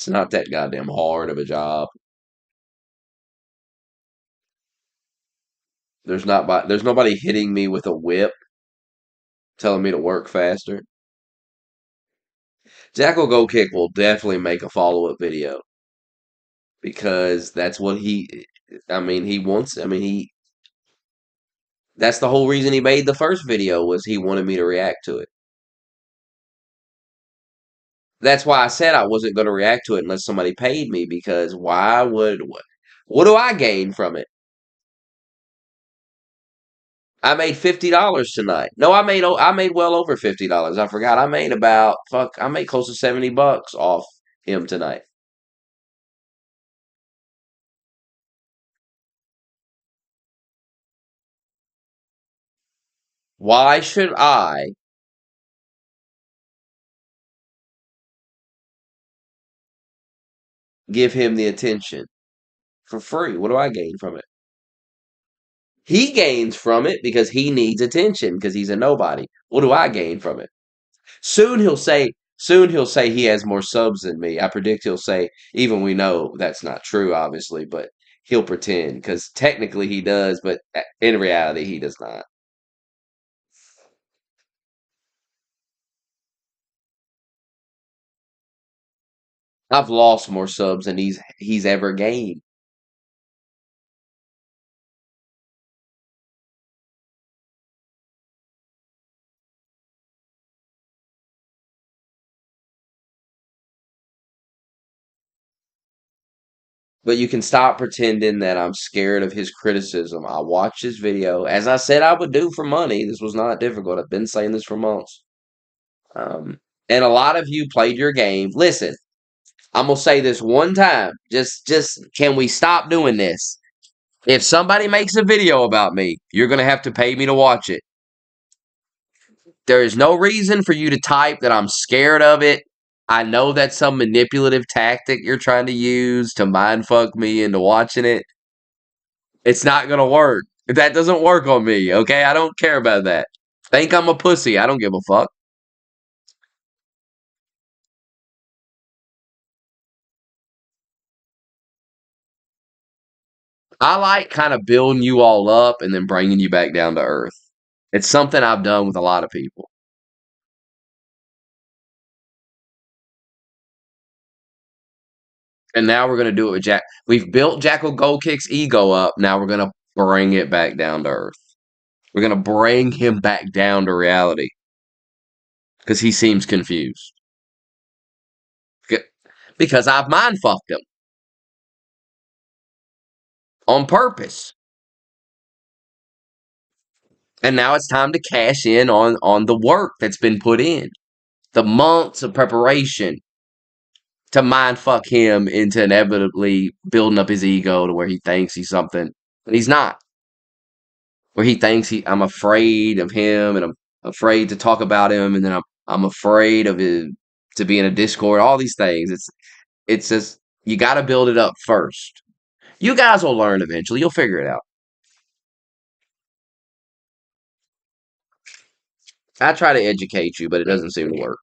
not that goddamn hard of a job. There's nobody hitting me with a whip telling me to work faster. Jackal Go Kick will definitely make a follow up video because that's what he wants. That's the whole reason he made the first video was he wanted me to react to it. That's why I said I wasn't going to react to it unless somebody paid me because what do I gain from it? I made $50 tonight. No, I made well over $50. I forgot. I made close to $70 off him tonight. Why should I give him the attention for free? What do I gain from it? He gains from it because he needs attention because he's a nobody. What do I gain from it? Soon he'll say he has more subs than me. I predict he'll say, even we know that's not true, obviously, but he'll pretend because technically he does, but in reality he does not. I've lost more subs than he's ever gained. But you can stop pretending that I'm scared of his criticism. I watched his video, as I said I would do for money. This was not difficult. I've been saying this for months. Um, and a lot of you played your game. Listen, I'm gonna say this one time. Just can we stop doing this? If somebody makes a video about me, you're gonna have to pay me to watch it. There is no reason for you to type that I'm scared of it. I know that's some manipulative tactic you're trying to use to mind fuck me into watching it. It's not gonna work. That doesn't work on me, okay? I don't care about that. Think I'm a pussy. I don't give a fuck. I like kind of building you all up and then bringing you back down to earth. It's something I've done with a lot of people. And now we're going to do it with Jack. We've built Jackal Gold Kick's ego up. Now we're going to bring it back down to earth. We're going to bring him back down to reality because he seems confused. Because I've mind fucked him on purpose. And now it's time to cash in on the work that's been put in, the months of preparation to mind fuck him into inevitably building up his ego to where he thinks he's something, but he's not. Where he thinks I'm afraid of him, and I'm afraid to talk about him, and then I'm afraid of it to be in a Discord. All these things. It's just you got to build it up first. You guys will learn eventually. You'll figure it out. I try to educate you, but it doesn't seem to work.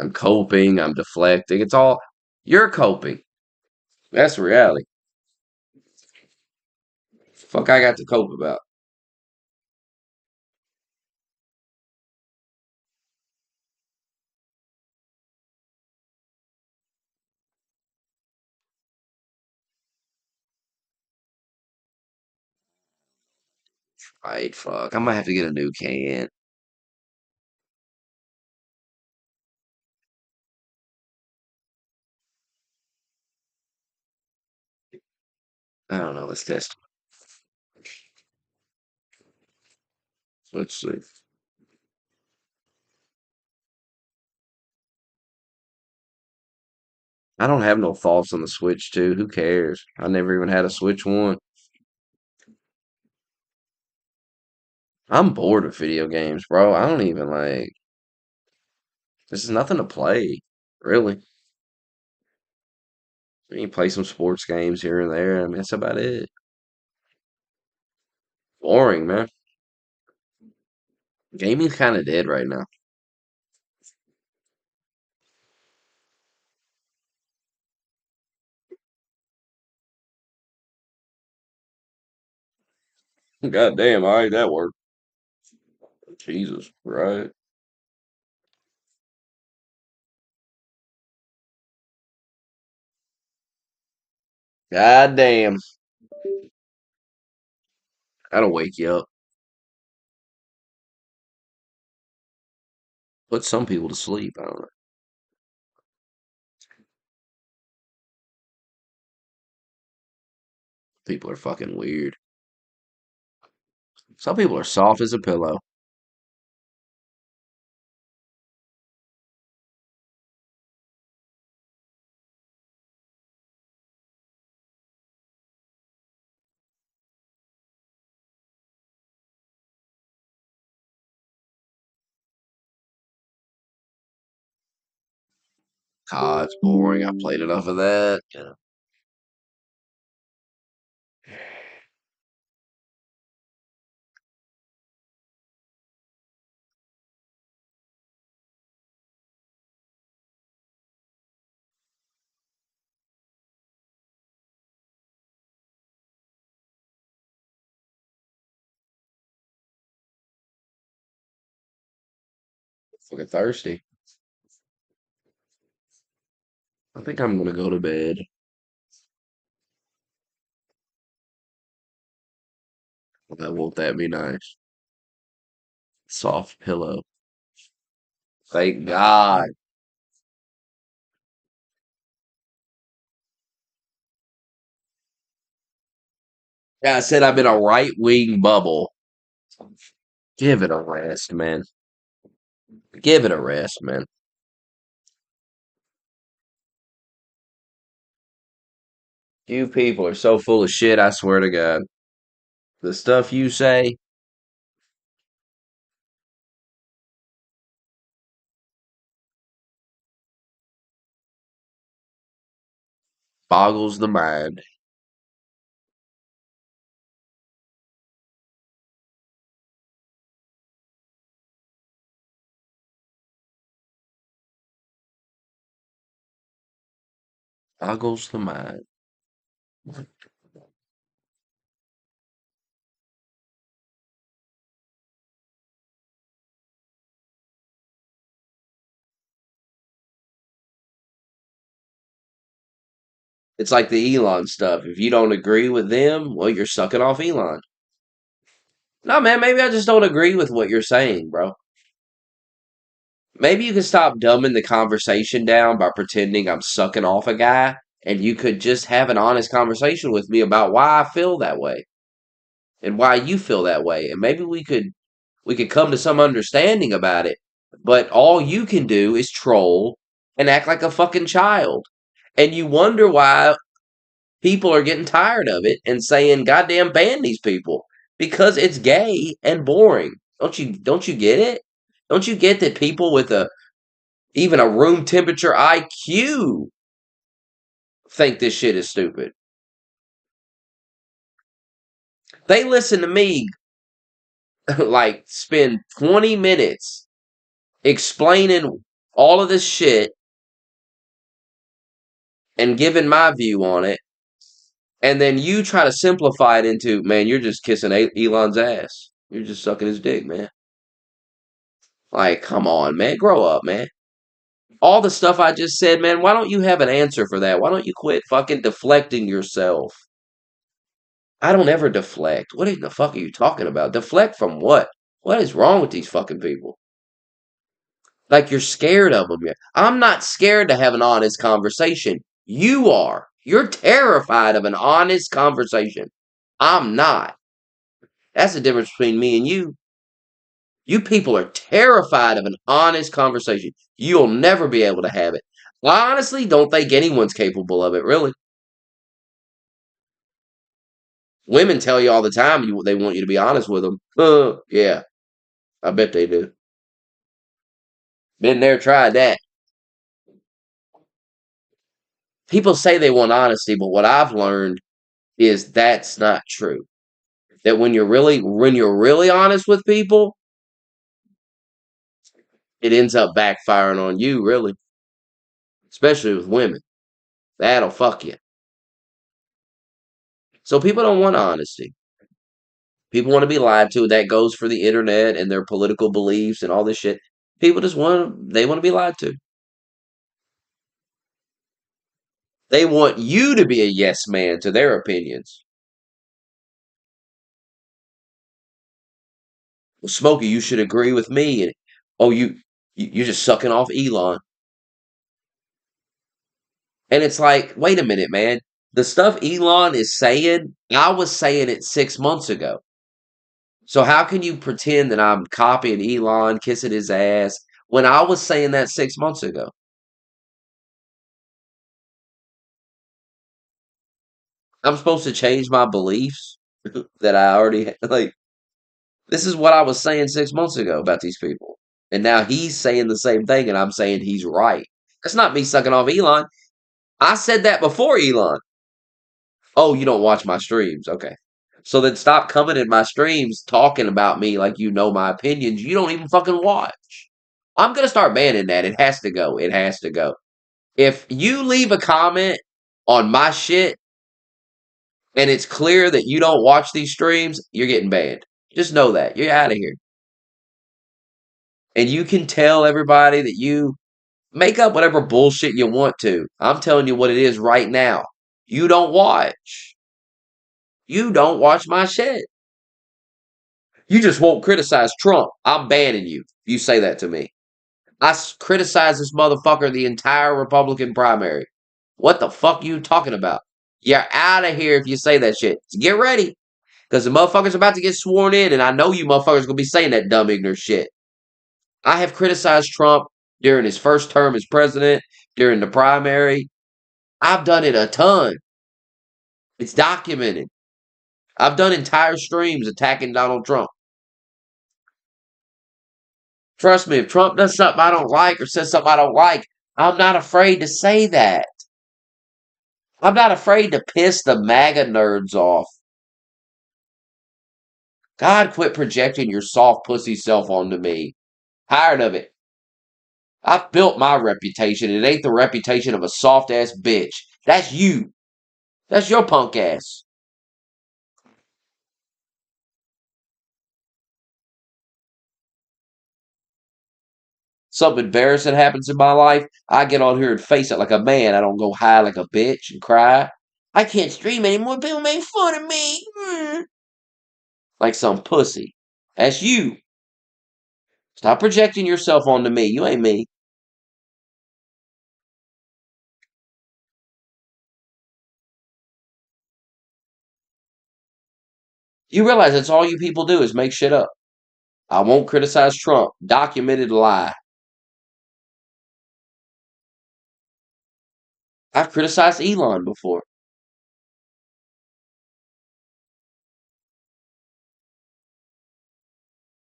I'm coping. I'm deflecting. It's all you're coping. That's the reality. Fuck, I got to cope about. Right, fuck. I might have to get a new can. I don't know. Let's test. Let's see. I don't have no thoughts on the Switch 2. Who cares? I never even had a Switch 1. I'm bored of video games, bro. I don't even like. There's nothing to play, really. You play some sports games here and there. I mean, that's about it. Boring, man. Gaming's kind of dead right now. God damn, all right, that worked. Jesus, right? God damn. That'll wake you up. Put some people to sleep. I don't know. People are fucking weird. Some people are soft as a pillow. Ah, it's boring. I played enough of that. Yeah. Fucking thirsty. I think I'm gonna go to bed. Won't that be nice? Soft pillow. Thank God. Yeah, I said I'm in a right wing bubble. Give it a rest, man. Give it a rest, man. You people are so full of shit, I swear to God. The stuff you say boggles the mind. Boggles the mind. It's like the Elon stuff. If you don't agree with them, well, you're sucking off Elon. No, man, maybe I just don't agree with what you're saying, bro. Maybe you can stop dumbing the conversation down by pretending I'm sucking off a guy, and you could just have an honest conversation with me about why I feel that way and why you feel that way, and maybe we could come to some understanding about it. But all you can do is troll and act like a fucking child, and you wonder why people are getting tired of it and saying, "Goddamn, ban these people," because it's gay and boring. Don't you get it? Don't you get that people with a even a room temperature IQ think this shit is stupid? They listen to me like spend 20 minutes explaining all of this shit and giving my view on it, and then you try to simplify it into, man, you're just kissing Elon's ass. You're just sucking his dick, man. Like, come on, man. Grow up, man. All the stuff I just said, man, why don't you have an answer for that? Why don't you quit fucking deflecting yourself? I don't ever deflect. What in the fuck are you talking about? Deflect from what? What is wrong with these fucking people? Like you're scared of them. I'm not scared to have an honest conversation. You are. You're terrified of an honest conversation. I'm not. That's the difference between me and you. You people are terrified of an honest conversation. You'll never be able to have it. I honestly don't think anyone's capable of it, really. Women tell you all the time they want you to be honest with them. Yeah, I bet they do. Been there, tried that. People say they want honesty, but what I've learned is that's not true. That when you're really honest with people, it ends up backfiring on you, really. Especially with women. That'll fuck you. So people don't want honesty. People want to be lied to. That goes for the internet and their political beliefs and all this shit. People just want to be lied to. They want you to be a yes man to their opinions. Well, Smokey, you should agree with me. And oh, you're just sucking off Elon. And it's like, wait a minute, man. The stuff Elon is saying, I was saying it 6 months ago. So how can you pretend that I'm copying Elon, kissing his ass, when I was saying that 6 months ago? I'm supposed to change my beliefs that I already like. This is what I was saying 6 months ago about these people. And now he's saying the same thing, and I'm saying he's right. That's not me sucking off Elon. I said that before Elon. Oh, you don't watch my streams. Okay. So then stop coming in my streams talking about me like you know my opinions. You don't even fucking watch. I'm going to start banning that. It has to go. It has to go. If you leave a comment on my shit and it's clear that you don't watch these streams, you're getting banned. Just know that. You're out of here. And you can tell everybody that you make up whatever bullshit you want to. I'm telling you what it is right now. You don't watch. You don't watch my shit. You just won't criticize Trump. I'm banning you. You say that to me. I criticize this motherfucker the entire Republican primary. What the fuck you talking about? You're out of here if you say that shit. So get ready. Because the motherfucker's about to get sworn in, and I know you motherfuckers going to be saying that dumb, ignorant shit. I have criticized Trump during his first term as president, during the primary. I've done it a ton. It's documented. I've done entire streams attacking Donald Trump. Trust me, if Trump does something I don't like or says something I don't like, I'm not afraid to say that. I'm not afraid to piss the MAGA nerds off. God, quit projecting your soft pussy self onto me. Tired of it. I've built my reputation. It ain't the reputation of a soft ass bitch. That's you. That's your punk ass. Something embarrassing happens in my life, I get on here and face it like a man. I don't go high like a bitch and cry. I can't stream anymore. People make fun of me. Like some pussy. That's you. Stop projecting yourself onto me. You ain't me. You realize that's all you people do is make shit up. I won't criticize Trump. Documented lie. I've criticized Elon before.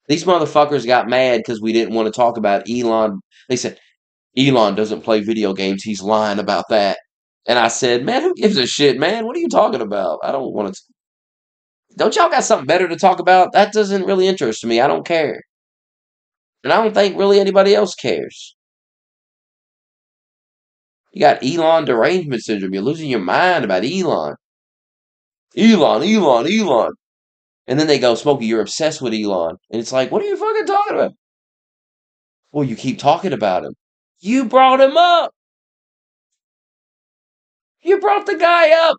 These motherfuckers got mad because we didn't want to talk about Elon. They said, Elon doesn't play video games. He's lying about that. And I said, man, who gives a shit, man? What are you talking about? I don't want to. Don't y'all got something better to talk about? That doesn't really interest me. I don't care. And I don't think really anybody else cares. You got Elon derangement syndrome. You're losing your mind about Elon. Elon, Elon, Elon. And then they go, Smokey, you're obsessed with Elon. And it's like, what are you fucking talking about? Well, you keep talking about him. You brought him up. You brought the guy up.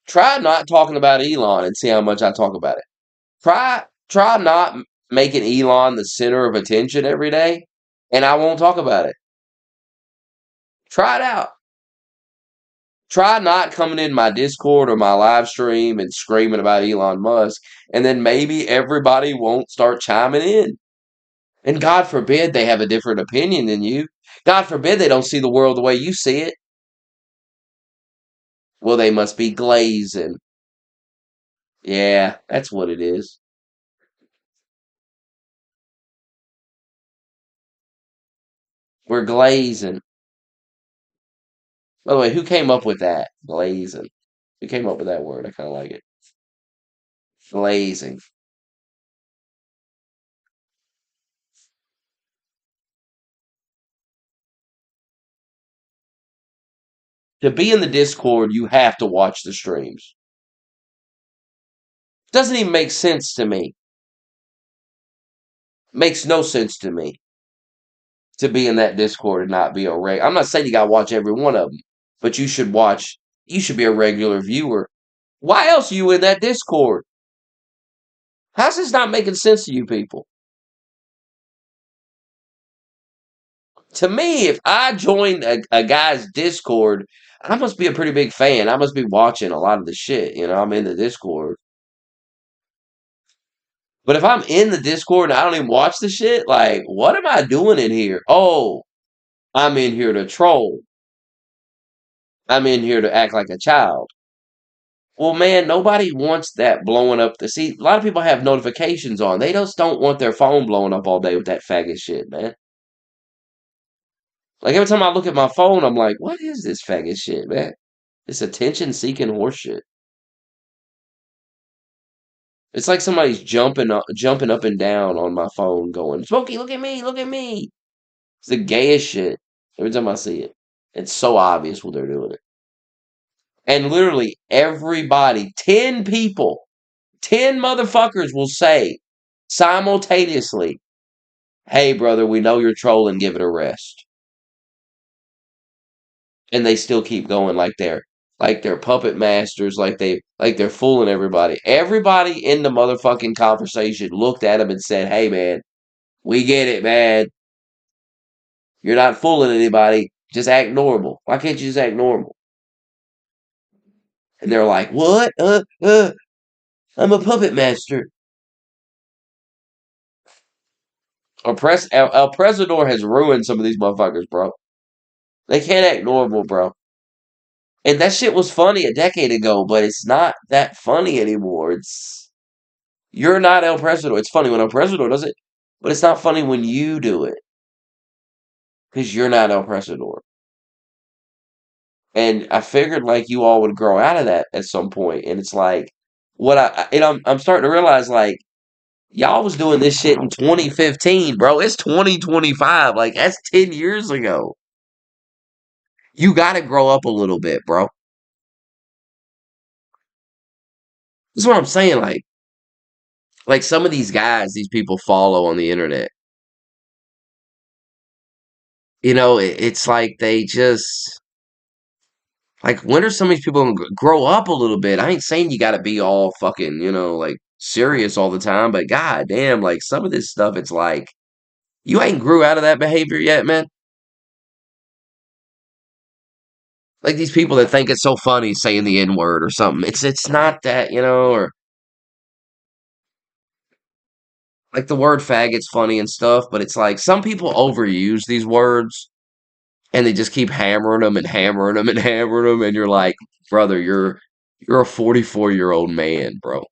Try not talking about Elon and see how much I talk about it. Try not making Elon the center of attention every day, and I won't talk about it. Try it out. Try not coming in my Discord or my live stream and screaming about Elon Musk, and then maybe everybody won't start chiming in. And God forbid they have a different opinion than you. God forbid they don't see the world the way you see it. Well, they must be glazing. Yeah, that's what it is. We're glazing. By the way, who came up with that? Glazing. Who came up with that word? I kind of like it. Glazing. To be in the Discord, you have to watch the streams. Doesn't even make sense to me. Makes no sense to me to be in that Discord and not be a I'm not saying you gotta watch every one of them, but you should watch. You should be a regular viewer. Why else are you in that Discord? How's this not making sense to you people? To me, if I join a guy's Discord, I must be a pretty big fan. I must be watching a lot of the shit. I'm in the Discord. But if I'm in the Discord and I don't even watch the shit, like, what am I doing in here? Oh, I'm in here to troll. I'm in here to act like a child. Well, man, nobody wants that blowing up. See, a lot of people have notifications on. They just don't want their phone blowing up all day with that faggot shit, man. Like every time I look at my phone, I'm like, what is this faggot shit, man? This attention-seeking horseshit. It's like somebody's jumping up and down on my phone, going, "Smokey, look at me, look at me." It's the gayest shit. Every time I see it, it's so obvious what they're doing it. And literally everybody, 10 people, 10 motherfuckers will say simultaneously, "Hey, brother, we know you're trolling. Give it a rest." And they still keep going like they're puppet masters, like they're fooling everybody. Everybody in the motherfucking conversation looked at him and said, "Hey, man, we get it, man. You're not fooling anybody. Just act normal. Why can't you just act normal?" And they're like, "What? I'm a puppet master." El Presidor has ruined some of these motherfuckers, bro. They can't act normal, bro. And that shit was funny a decade ago, but it's not that funny anymore. You're not El Presidor. It's funny when El Presidor does it, but it's not funny when you do it because you're not El Presidor. And I figured like you all would grow out of that at some point, and it's like I'm starting to realize like Y'all was doing this shit in 2015, bro. It's 2025. Like, that's 10 years ago. You gotta grow up a little bit, bro. That's what I'm saying. Like some of these guys, these people follow on the internet. It's like they just like when are some of these people gonna grow up a little bit? I ain't saying you gotta be all fucking, like serious all the time, but god damn, like some of this stuff, it's like you ain't grew out of that behavior yet, man. Like these people that think it's so funny saying the N word or something. It's not that, or like the word faggot's funny and stuff, but it's like some people overuse these words and they just keep hammering them and hammering them and hammering them, and you're like, brother, you're a 44-year-old man, bro.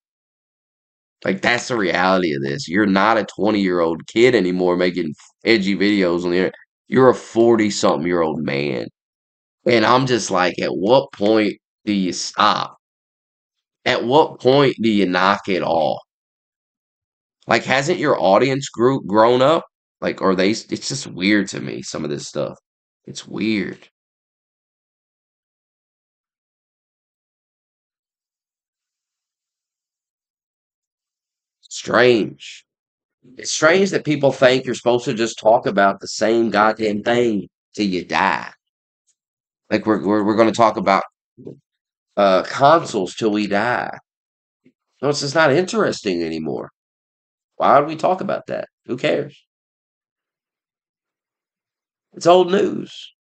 Like that's the reality of this. You're not a 20-year-old kid anymore making edgy videos on the internet. You're a 40-something-year-old man. And I'm just like, at what point do you stop? At what point do you knock it off? Like, hasn't your audience group grown up? Like, are they? It's just weird to me. Some of this stuff. It's weird. Strange. It's strange that people think you're supposed to just talk about the same goddamn thing till you die. Like we're going to talk about consoles till we die. No, it's just not interesting anymore. Why would we talk about that? Who cares? It's old news.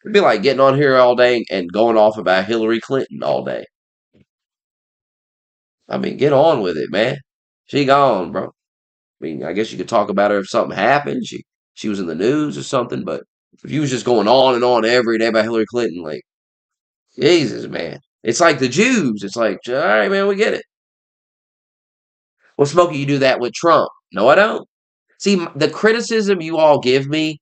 It'd be like getting on here all day and going off about Hillary Clinton all day. I mean, get on with it, man. She gone, bro. I mean, I guess you could talk about her if something happened. She was in the news or something, but if you was just going on and on every day about Hillary Clinton, like Jesus, man. It's like the Jews. It's like, all right, man, we get it. Well, Smokey, you do that with Trump. No, I don't. See, the criticism you all give me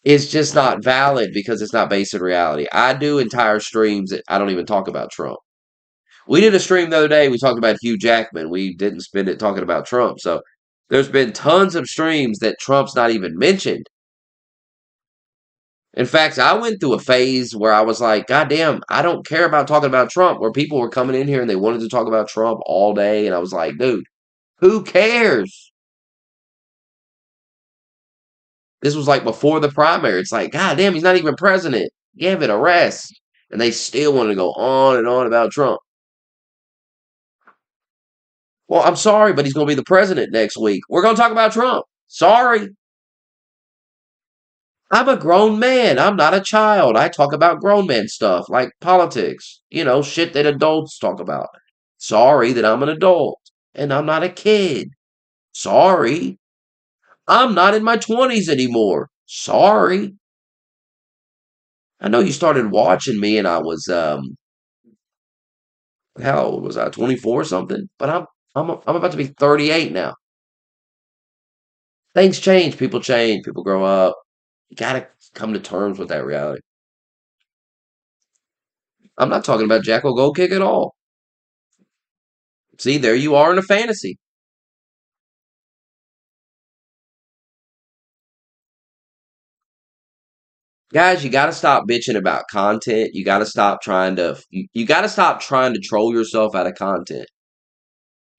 is just not valid because it's not based in reality. I do entire streams that I don't even talk about Trump. We did a stream the other day. We talked about Hugh Jackman. We didn't spend it talking about Trump. So there's been tons of streams that Trump's not even mentioned. In fact, I went through a phase where I was like, God damn, I don't care about talking about Trump, where people were coming in here and they wanted to talk about Trump all day. And I was like, dude, who cares? This was like before the primary. It's like, God damn, he's not even president. Give it a rest. And they still want to go on and on about Trump. Well, I'm sorry, but he's going to be the president next week. We're going to talk about Trump. Sorry. I'm a grown man. I'm not a child. I talk about grown man stuff like politics, shit that adults talk about. Sorry that I'm an adult and I'm not a kid. Sorry. I'm not in my 20s anymore. Sorry. I know you started watching me and I was how old was I? 24 or something? But I'm about to be 38 now. Things change, people grow up. You got to come to terms with that reality. I'm not talking about Jackal Gold Kick at all. See, there you are in a fantasy. Guys, you got to stop bitching about content. You got to stop trying to you got to stop trying to troll yourself out of content.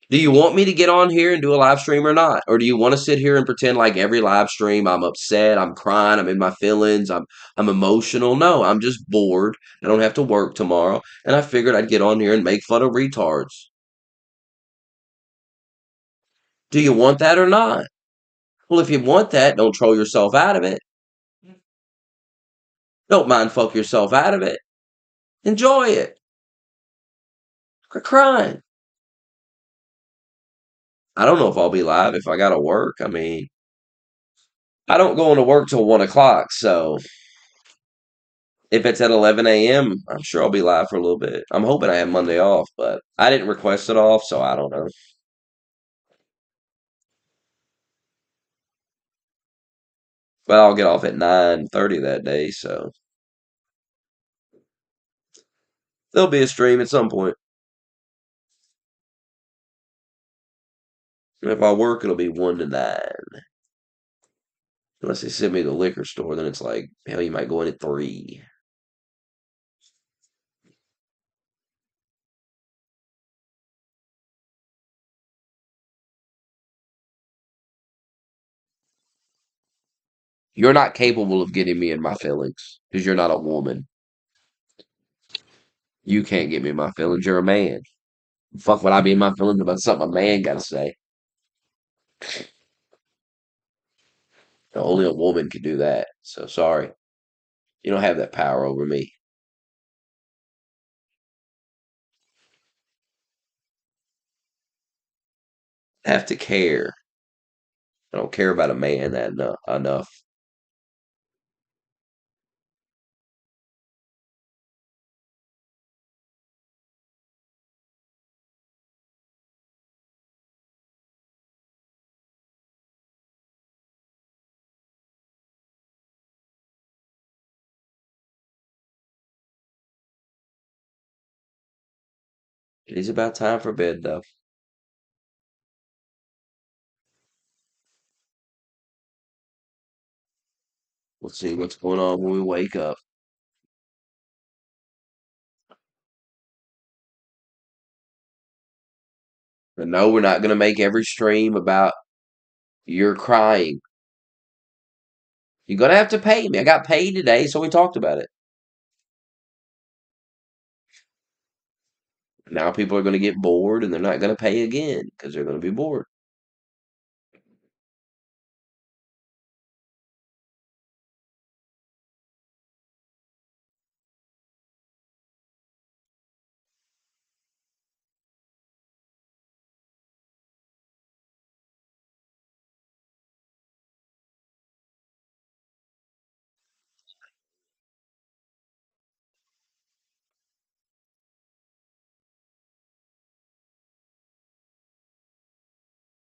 Do you want me to get on here and do a live stream or not? Or do you want to sit here and pretend like every live stream I'm upset, I'm crying, I'm in my feelings, I'm emotional? No, I'm just bored. I don't have to work tomorrow, and I figured I'd get on here and make fun of retards. Do you want that or not? Well, if you want that, don't troll yourself out of it. Don't mind fuck yourself out of it. Enjoy it. Quit crying. I don't know if I'll be live if I gotta work. I mean, I don't go into work till 1 o'clock, so if it's at 11 a.m., I'm sure I'll be live for a little bit. I'm hoping I have Monday off, but I didn't request it off, so I don't know. But I'll get off at 9:30 that day, so There'll be a stream at some point. And if I work, it'll be 1 to 9. Unless they send me to the liquor store, then it's like, hell, you might go in at 3. You're not capable of getting me in my feelings because you're not a woman. You can't get me in my feelings. You're a man. Fuck would I be in my feelings about something a man got to say? Only a woman can do that. So sorry. You don't have that power over me. Have to care. I don't care about a man that enough. It is about time for bed, though. We'll see what's going on when we wake up. But no, we're not going to make every stream about you're crying. You're going to have to pay me. I got paid today, so we talked about it. Now people are going to get bored and they're not going to pay again because they're going to be bored.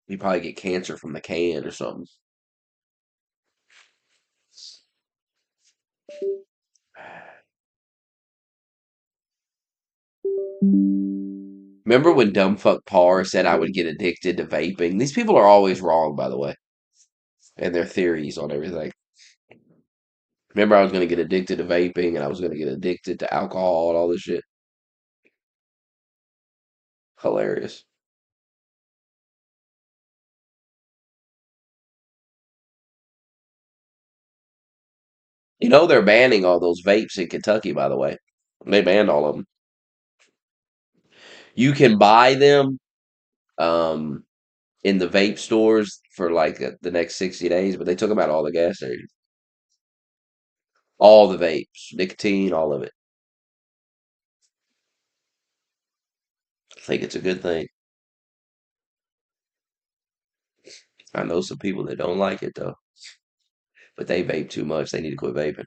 You probably get cancer from the can or something. Remember when dumbfuck Parr said I would get addicted to vaping? These people are always wrong, by the way, and their theories on everything. Remember I was going to get addicted to vaping and I was going to get addicted to alcohol and all this shit? Hilarious. You know they're banning all those vapes in Kentucky, by the way. They banned all of them. You can buy them um, in the vape stores for like the next 60 days, but they took them out of all the gas stations. All the vapes, nicotine, all of it. I think it's a good thing. I know some people that don't like it though, but they vape too much. They need to quit vaping.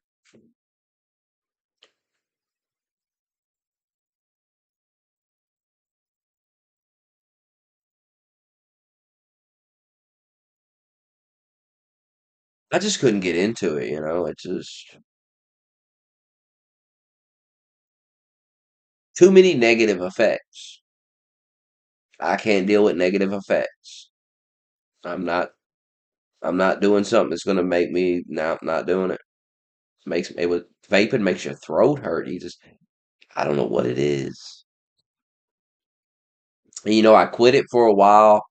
I just couldn't get into it, you know. It's just too many negative effects. I can't deal with negative effects. I'm not I'm not doing something that's gonna make me now not doing it. Makes it was vaping makes your throat hurt. You just I don't know what it is. And, you know, I quit it for a while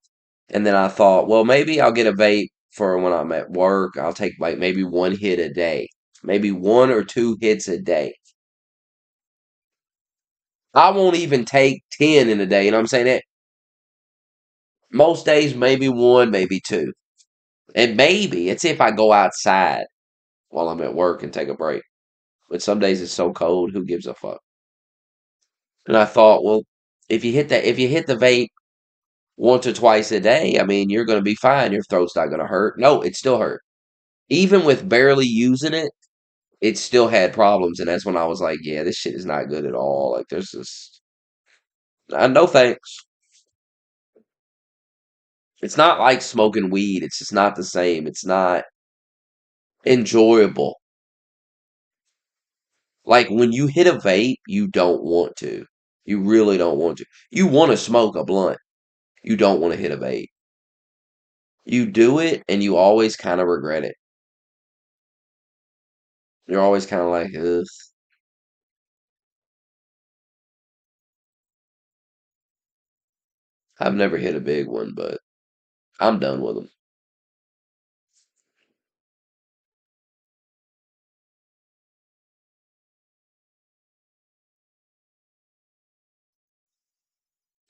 and then I thought, well, maybe I'll get a vape for when I'm at work. I'll take like maybe 1 hit a day. Maybe 1 or 2 hits a day. I won't even take 10 in a day. You know what I'm saying? That most days, maybe one, maybe two. And maybe it's if I go outside while I'm at work and take a break. But some days it's so cold, who gives a fuck? And I thought, well, if you hit the vape once or twice a day, I mean, you're going to be fine. Your throat's not going to hurt. No, it still hurt. Even with barely using it, it still had problems. And that's when I was like, yeah, this shit is not good at all. Like, there's just, no thanks. It's not like smoking weed. It's just not the same. It's not enjoyable. Like when you hit a vape, you don't want to. You really don't want to. You want to smoke a blunt. You don't want to hit a vape. You do it and you always kind of regret it. You're always kind of like, ugh. I've never hit a big one, but I'm done with them.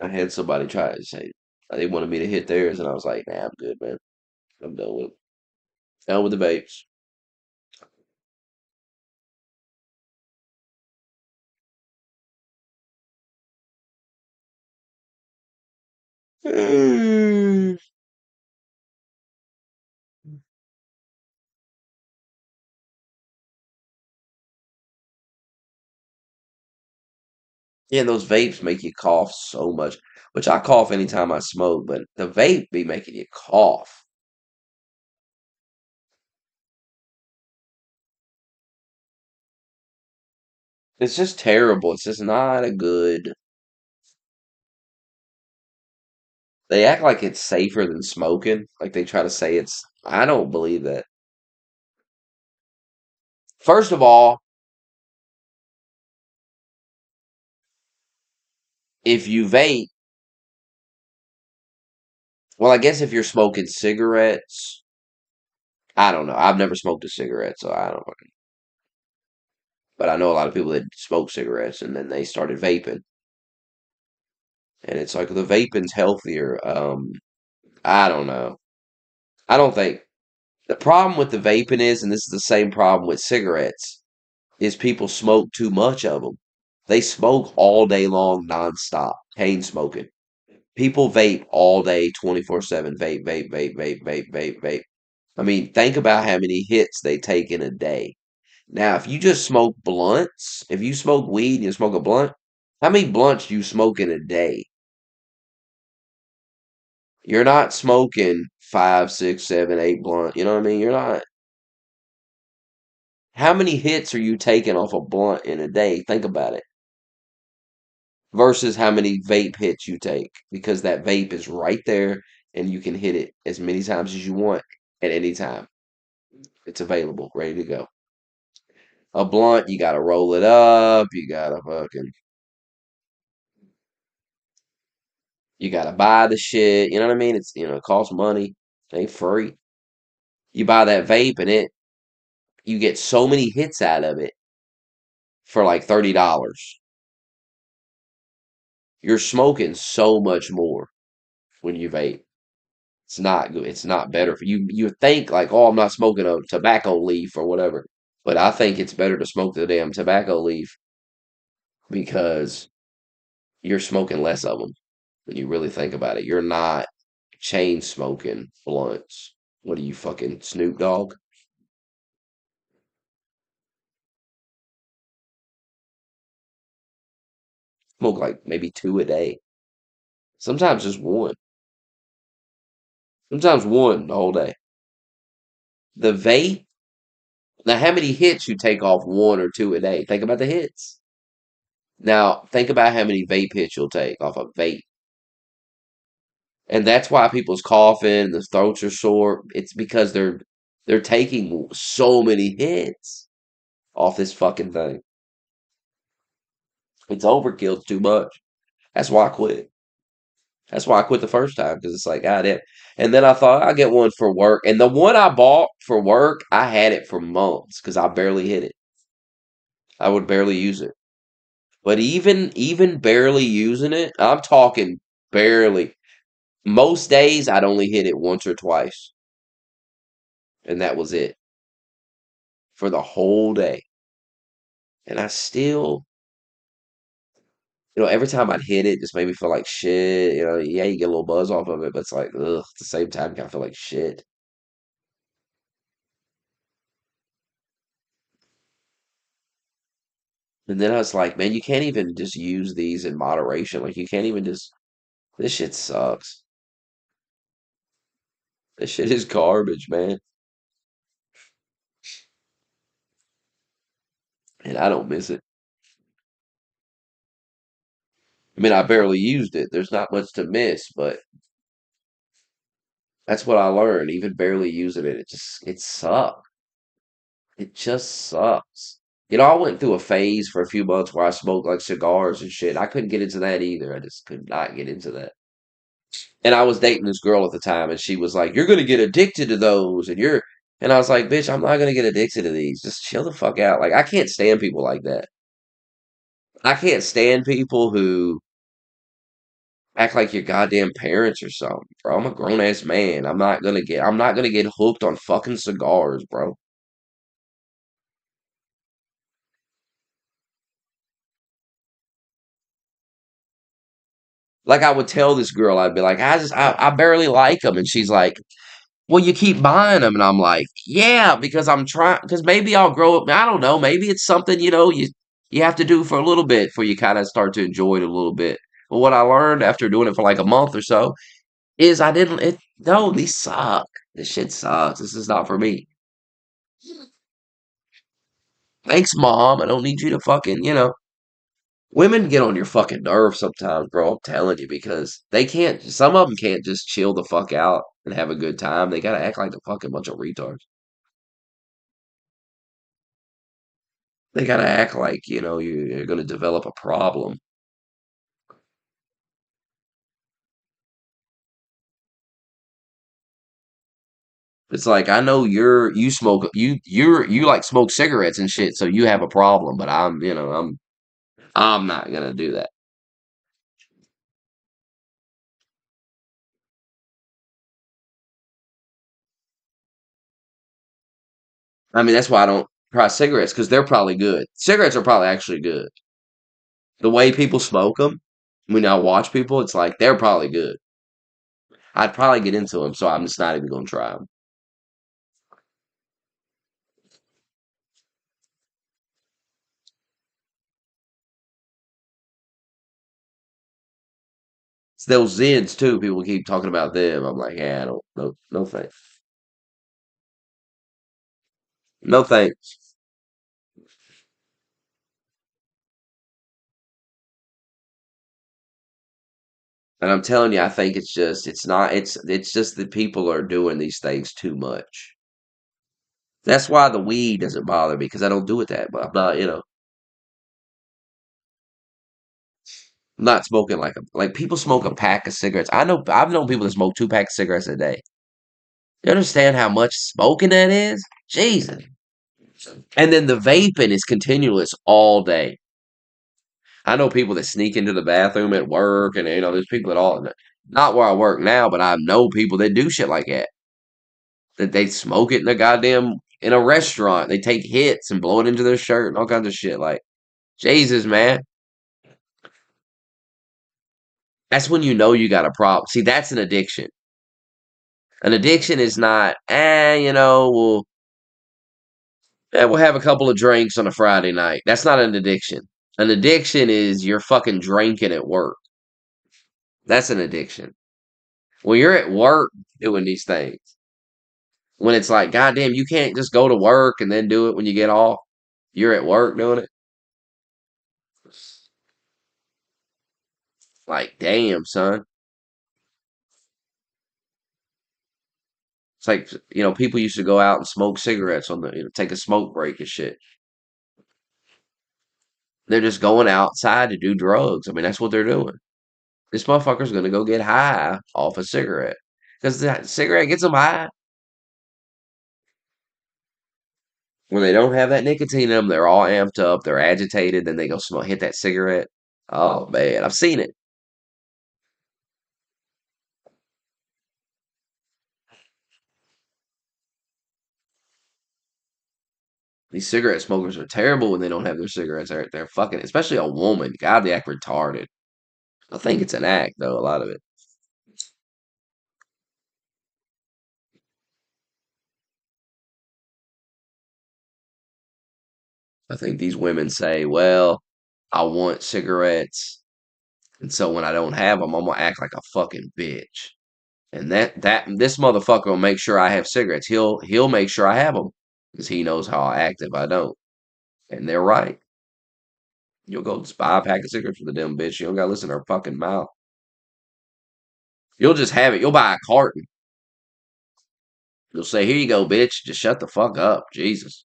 I had somebody try to say they wanted me to hit theirs, and I was like, nah, I'm good, man. I'm done with them. Done with the vapes. Mm. Yeah, those vapes make you cough so much, which I cough anytime I smoke, but the vape be making you cough. It's just terrible. It's just not a good. They act like it's safer than smoking. Like they try to say it's. I don't believe that. First of all, if you vape, well, I guess if you're smoking cigarettes, I don't know. I've never smoked a cigarette, so I don't know. But I know a lot of people that smoke cigarettes and then they started vaping, and it's like the vaping's healthier. I don't know. I don't think the problem with the vaping is, and this is the same problem with cigarettes, is people smoke too much of them. They smoke all day long, nonstop, chain smoking. People vape all day, 24/7. Vape, vape, vape, vape, vape, vape, vape. I mean, think about how many hits they take in a day. Now, if you just smoke blunts, if you smoke weed and you smoke a blunt, how many blunts do you smoke in a day? You're not smoking five, six, seven, eight blunt. You know what I mean? You're not. How many hits are you taking off a blunt in a day? Think about it. Versus how many vape hits you take because that vape is right there and you can hit it as many times as you want at any time. It's available, ready to go. A blunt, you gotta roll it up, you gotta buy the shit. You know what I mean? It's it costs money. It ain't free. You buy that vape and you get so many hits out of it for like $30. You're smoking so much more when you vape. It's not good. It's not better for you. You think like, oh, I'm not smoking a tobacco leaf or whatever. But I think it's better to smoke the damn tobacco leaf because you're smoking less of them when you really think about it. You're not chain smoking blunts. What are you fucking Snoop Dogg? Smoke like maybe two a day. Sometimes just one. Sometimes one the whole day. The vape, now how many hits you take off one or two a day? Think about the hits. Now think about how many vape hits you'll take off a vape. And that's why people's coughing, the throats are sore. It's because they're taking so many hits off this fucking thing. It's overkill. It's too much. That's why I quit. That's why I quit the first time because it's like God damn. And then I thought I'd get one for work. And the one I bought for work, I had it for months because I barely hit it. I would barely use it. But even barely using it, I'm talking barely. Most days I'd only hit it once or twice, and that was it for the whole day. And I still, every time I'd hit it, just made me feel like shit. Yeah, you get a little buzz off of it, but it's like, ugh, at the same time, you kind of feel like shit. And then I was like, man, you can't even just use these in moderation. Like, you can't even just, this shit sucks. This shit is garbage, man. and I don't miss it. I mean, I barely used it. There's not much to miss, but that's what I learned. Even barely using it, it sucked. It just sucks. I went through a phase for a few months where I smoked like cigars and shit. I couldn't get into that either. I just could not get into that. And I was dating this girl at the time, and she was like, "You're gonna get addicted to those," and I was like, "Bitch, I'm not gonna get addicted to these. Just chill the fuck out." Like, I can't stand people like that. I can't stand people who act like your goddamn parents or something, bro. I'm a grown ass man. I'm not gonna get hooked on fucking cigars, bro. Like, I would tell this girl, I'd be like, I barely like them, and she's like, well, you keep buying them, and I'm like, yeah, because I'm trying, because maybe I'll grow up. I don't know. Maybe it's something you have to do for a little bit before you kind of start to enjoy it a little bit. But what I learned after doing it for like a month or so is I didn't. It no, these suck. This shit sucks. This is not for me. Thanks, mom. I don't need you to fucking. Women get on your fucking nerves sometimes, bro. I'm telling you, because they can't. Some of them can't just chill the fuck out and have a good time. They gotta act like a fucking bunch of retards. They gotta act like, you're gonna develop a problem. It's like, I know you smoke you like smoke cigarettes and shit, so you have a problem, but I'm not gonna do that. I mean, that's why I don't try cigarettes because they're probably good. Cigarettes are probably actually good. The way people smoke them, when I watch people, it's like they're probably good. I'd probably get into them, so I'm just not even gonna try them. It's those Zeds too. People keep talking about them. I'm like, yeah, I don't, no thanks, no thanks. And I'm telling you, I think it's not, it's just that people are doing these things too much. That's why the weed doesn't bother me because I don't do it that, but I'm not smoking like people smoke a pack of cigarettes. I've known people that smoke 2 packs of cigarettes a day. You understand how much smoking that is? Jesus. And then the vaping is continuous all day. I know people that sneak into the bathroom at work, and there's people at all. Not where I work now, but I know people that do shit like that. That they smoke it in a restaurant. They take hits and blow it into their shirt and all kinds of shit. Like, Jesus, man. That's when you know you got a problem. See, that's an addiction. An addiction is not, we'll have a couple of drinks on a Friday night. That's not an addiction. An addiction is you're fucking drinking at work. That's an addiction. When you're at work doing these things, when it's like, goddamn, you can't just go to work and then do it when you get off. You're at work doing it. Like, damn, son. It's like, people used to go out and smoke cigarettes take a smoke break and shit. They're just going outside to do drugs. I mean, that's what they're doing. This motherfucker's gonna go get high off a cigarette because that cigarette gets them high. When they don't have that nicotine in them, they're all amped up, they're agitated, then they go smoke, hit that cigarette. Oh man, I've seen it. These cigarette smokers are terrible when they don't have their cigarettes. They're fucking, especially a woman. God, they act retarded. I think it's an act though, a lot of it. I think these women say, well, I want cigarettes, and so when I don't have them, I'm gonna act like a fucking bitch. And that this motherfucker will make sure I have cigarettes. He'll make sure I have them because he knows how I act if I don't. And they're right. You'll go just buy a pack of cigarettes for the damn bitch. You don't gotta listen to her fucking mouth. You'll just have it. You'll buy a carton. You'll say, "Here you go, bitch. Just shut the fuck up." Jesus.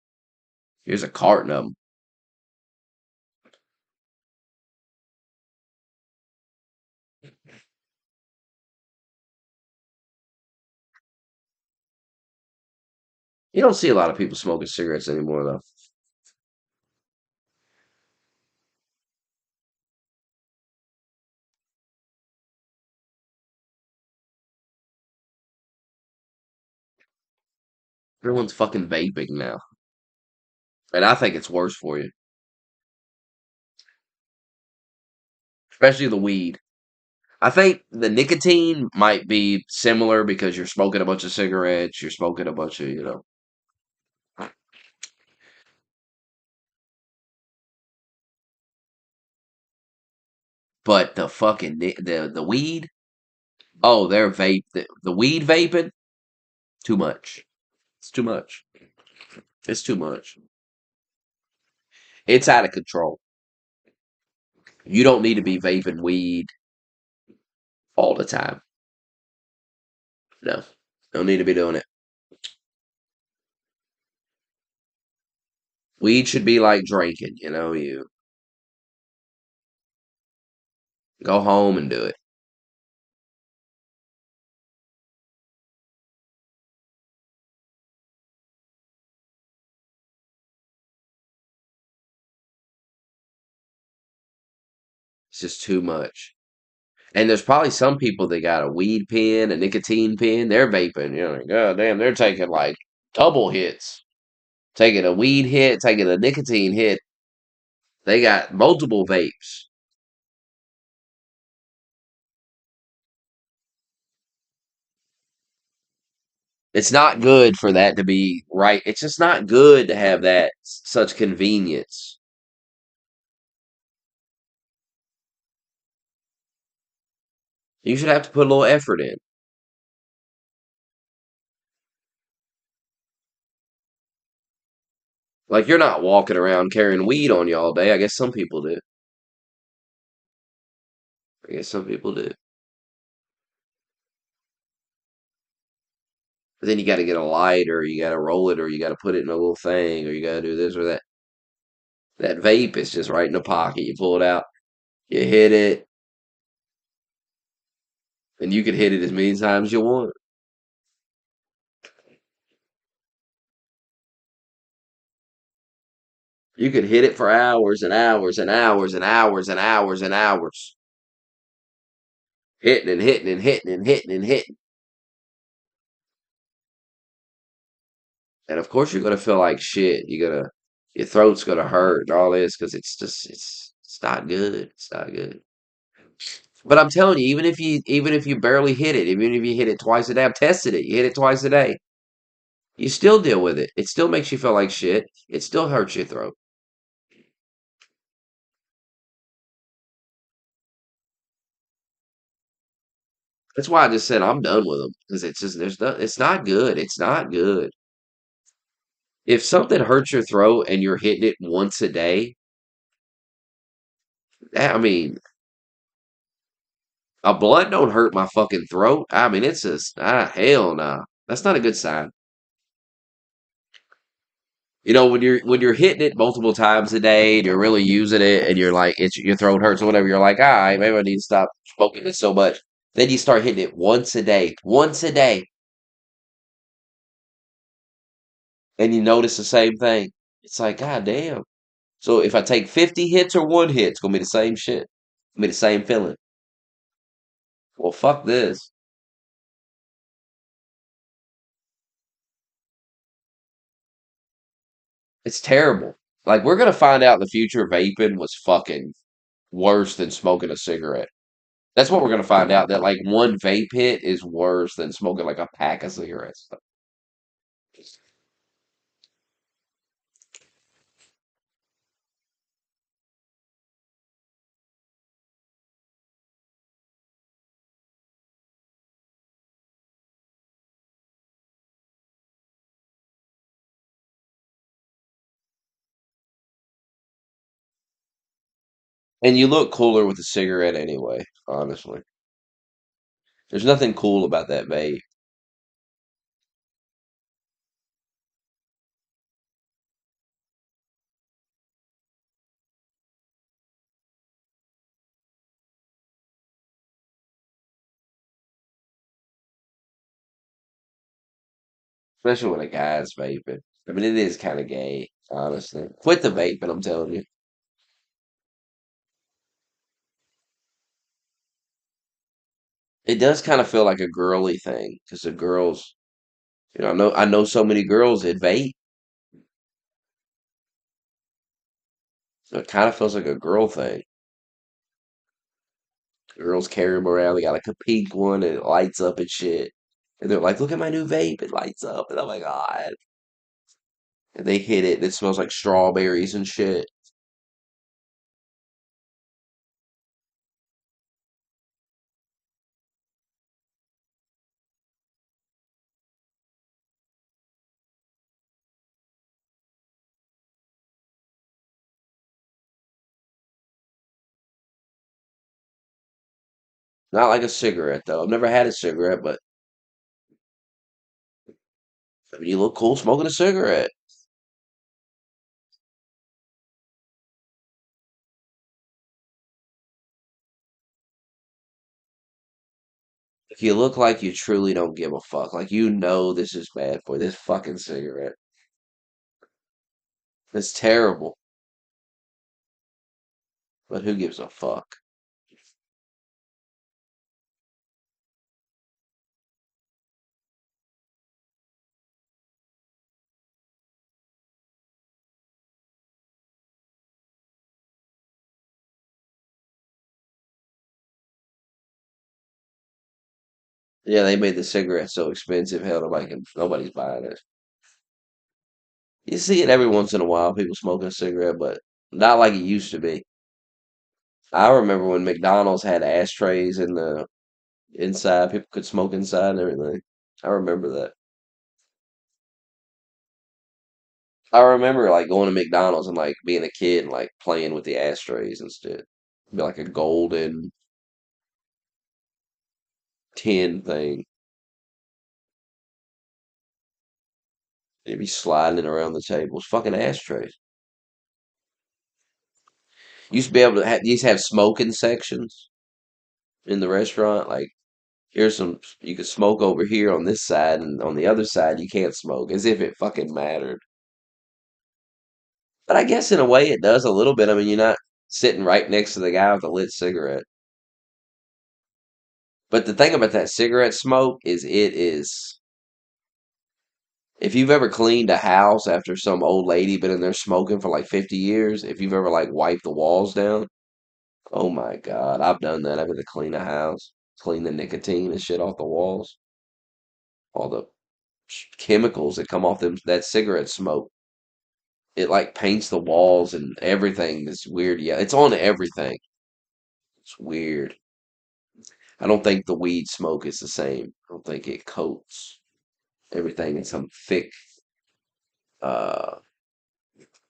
Here's a carton of them. You don't see a lot of people smoking cigarettes anymore, though. Everyone's fucking vaping now. And I think it's worse for you, especially the weed. I think the nicotine might be similar because you're smoking a bunch of cigarettes, you're smoking a bunch of, but the fucking the weed, oh, they're the weed vaping, too much. It's too much. It's too much. It's out of control. You don't need to be vaping weed all the time. No, don't need to be doing it. Weed should be like drinking, you go home and do it. It's just too much. And there's probably some people that got a weed pen, a nicotine pen. They're vaping. Like, God damn, they're taking like double hits. Taking a weed hit, taking a nicotine hit. They got multiple vapes. It's not good for that to be right. It's just not good to have that such convenience. You should have to put a little effort in. Like you're not walking around carrying weed on you all day. I guess some people do. I guess some people do. But then you got to get a light, or you got to roll it, or you got to put it in a little thing, or you got to do this or that. That vape is just right in the pocket. You pull it out, you hit it, and you can hit it as many times as you want. You could hit it for hours and hours and hours and hours and hours and hours. Hitting and hitting and hitting and hitting and hitting. And of course you're gonna feel like shit. Your throat's gonna hurt and all this because it's not good. It's not good. But I'm telling you, even if you barely hit it, even if you hit it twice a day, I've tested it. You hit it twice a day, you still deal with it. It still makes you feel like shit. It still hurts your throat. That's why I just said I'm done with them because it's just there's no, it's not good. It's not good. If something hurts your throat and you're hitting it once a day, I mean, a blunt don't hurt my fucking throat. I mean, it's just hell no. That's not a good sign. When you're hitting it multiple times a day and you're really using it and you're like your throat hurts or whatever, you're like, all right, maybe I need to stop smoking this so much. Then you start hitting it once a day, and you notice the same thing. It's like, God damn. So if I take 50 hits or one hit, it's gonna be the same shit. It's gonna be the same feeling. Well, fuck this. It's terrible. Like we're gonna find out in the future vaping was fucking worse than smoking a cigarette. That's what we're gonna find out. That like one vape hit is worse than smoking like a pack of cigarettes. And you look cooler with a cigarette anyway, honestly. There's nothing cool about that vape. Especially when a guy's vaping. I mean, it is kind of gay, honestly. Quit the vaping, I'm telling you. It does kind of feel like a girly thing because the girls, I know so many girls that vape. So it kind of feels like a girl thing. Girls carry them around. They got like a pink one and it lights up and shit. And they're like, look at my new vape. It lights up. And I'm like, God. And they hit it and it smells like strawberries and shit. Not like a cigarette, though. I've never had a cigarette, but I mean, you look cool smoking a cigarette. If you look like you truly don't give a fuck, like you know this is bad for you, this fucking cigarette. It's terrible, but who gives a fuck? Yeah, they made the cigarette so expensive, hell, nobody's buying it. You see it every once in a while, people smoking a cigarette, but not like it used to be. I remember when McDonald's had ashtrays in the inside, people could smoke inside and everything. I remember that. I remember like going to McDonald's and like being a kid and like playing with the ashtrays instead. Be like a golden tin thing. You'd be sliding it around the tables. Fucking ashtrays. Used to be able to used to have smoking sections in the restaurant. Like here's some you could smoke over here on this side, and on the other side you can't smoke, as if it fucking mattered. But I guess in a way it does a little bit. I mean, you're not sitting right next to the guy with a lit cigarette. But the thing about that cigarette smoke is it is if you've ever cleaned a house after some old lady been in there smoking for like 50 years, if you've ever like wiped the walls down, oh my God, I've done that. I've had to clean a house, clean the nicotine and shit off the walls, all the chemicals that come off them that cigarette smoke. It like paints the walls and everything. This weird. Yeah, it's on everything. It's weird. I don't think the weed smoke is the same. I don't think it coats everything in some thick, uh,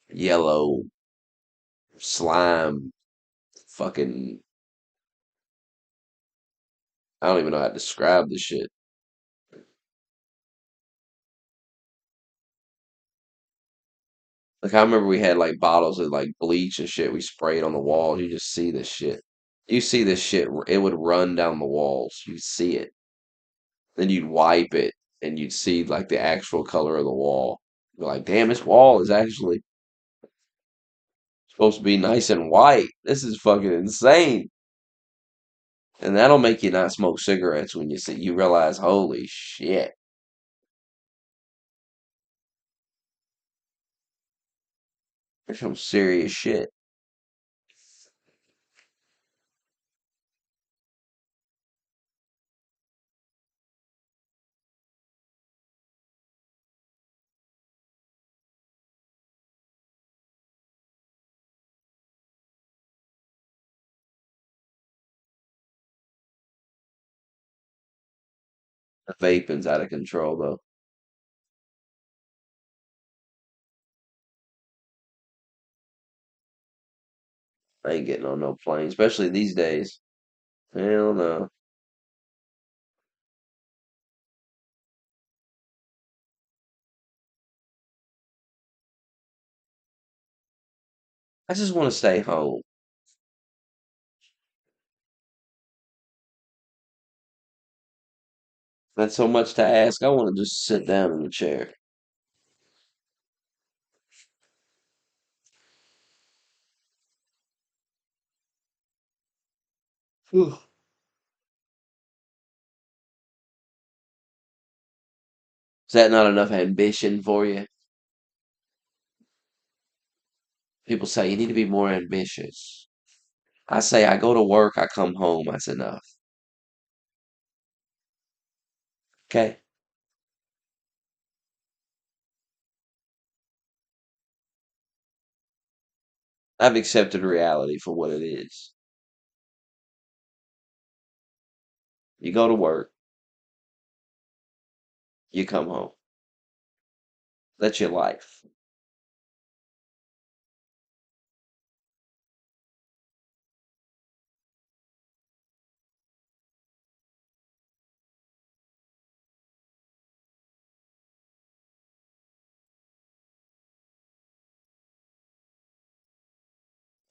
yellow slime. Fucking, I don't even know how to describe this shit. Like I remember we had like bottles of like bleach and shit. We sprayed on the walls. You just see this shit. You see this shit. It would run down the walls. You see it. Then you'd wipe it, and you'd see like the actual color of the wall. You're like, damn, this wall is actually supposed to be nice and white. This is fucking insane. And that'll make you not smoke cigarettes when you realize, holy shit, there's some serious shit. The vaping's out of control though. I ain't getting on no plane, especially these days. Hell no. I just want to stay home. That's so much to ask. I want to just sit down in the chair. Whew. Is that not enough ambition for you? People say you need to be more ambitious. I say I go to work, I come home, that's enough. Okay? I've accepted reality for what it is. You go to work, you come home. That's your life.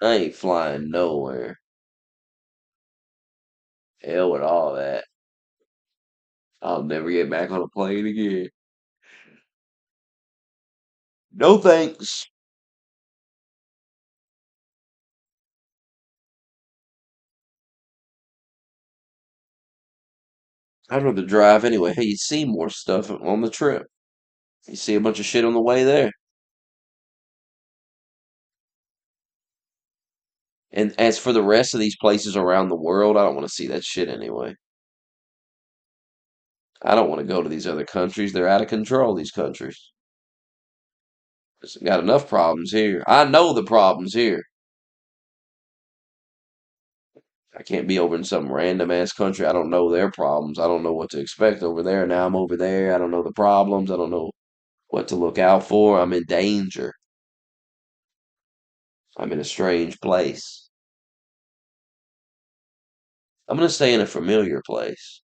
I ain't flying nowhere. Hell with all that. I'll never get back on a plane again. No thanks. I'd rather drive anyway. Hey, you see more stuff on the trip. You see a bunch of shit on the way there. And as for the rest of these places around the world, I don't want to see that shit anyway. I don't want to go to these other countries. They're out of control, these countries. It's got enough problems here. I know the problems here. I can't be over in some random ass country. I don't know their problems. I don't know what to expect over there. Now I'm over there. I don't know the problems. I don't know what to look out for. I'm in danger. I'm in a strange place. I'm going to stay in a familiar place.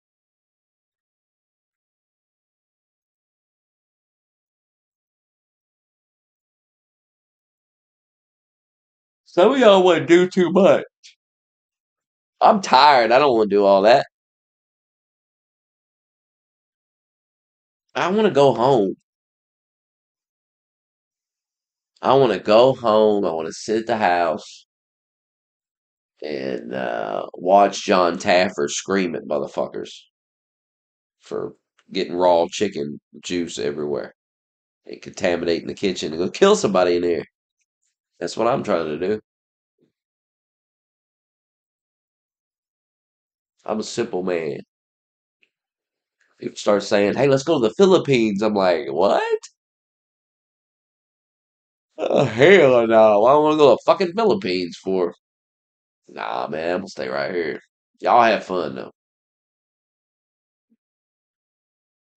Some of y'all want to do too much. I'm tired. I don't want to do all that. I want to go home. I want to go home. I want to sit at the house and watch John Taffer scream at motherfuckers for getting raw chicken juice everywhere and contaminating the kitchen and go kill somebody in there. That's what I'm trying to do. I'm a simple man. People start saying, "Hey, let's go to the Philippines." I'm like, "What? Oh, hell no! I don't want to go to the fucking Philippines for." Nah, man, I'm gonna stay right here. Y'all have fun though.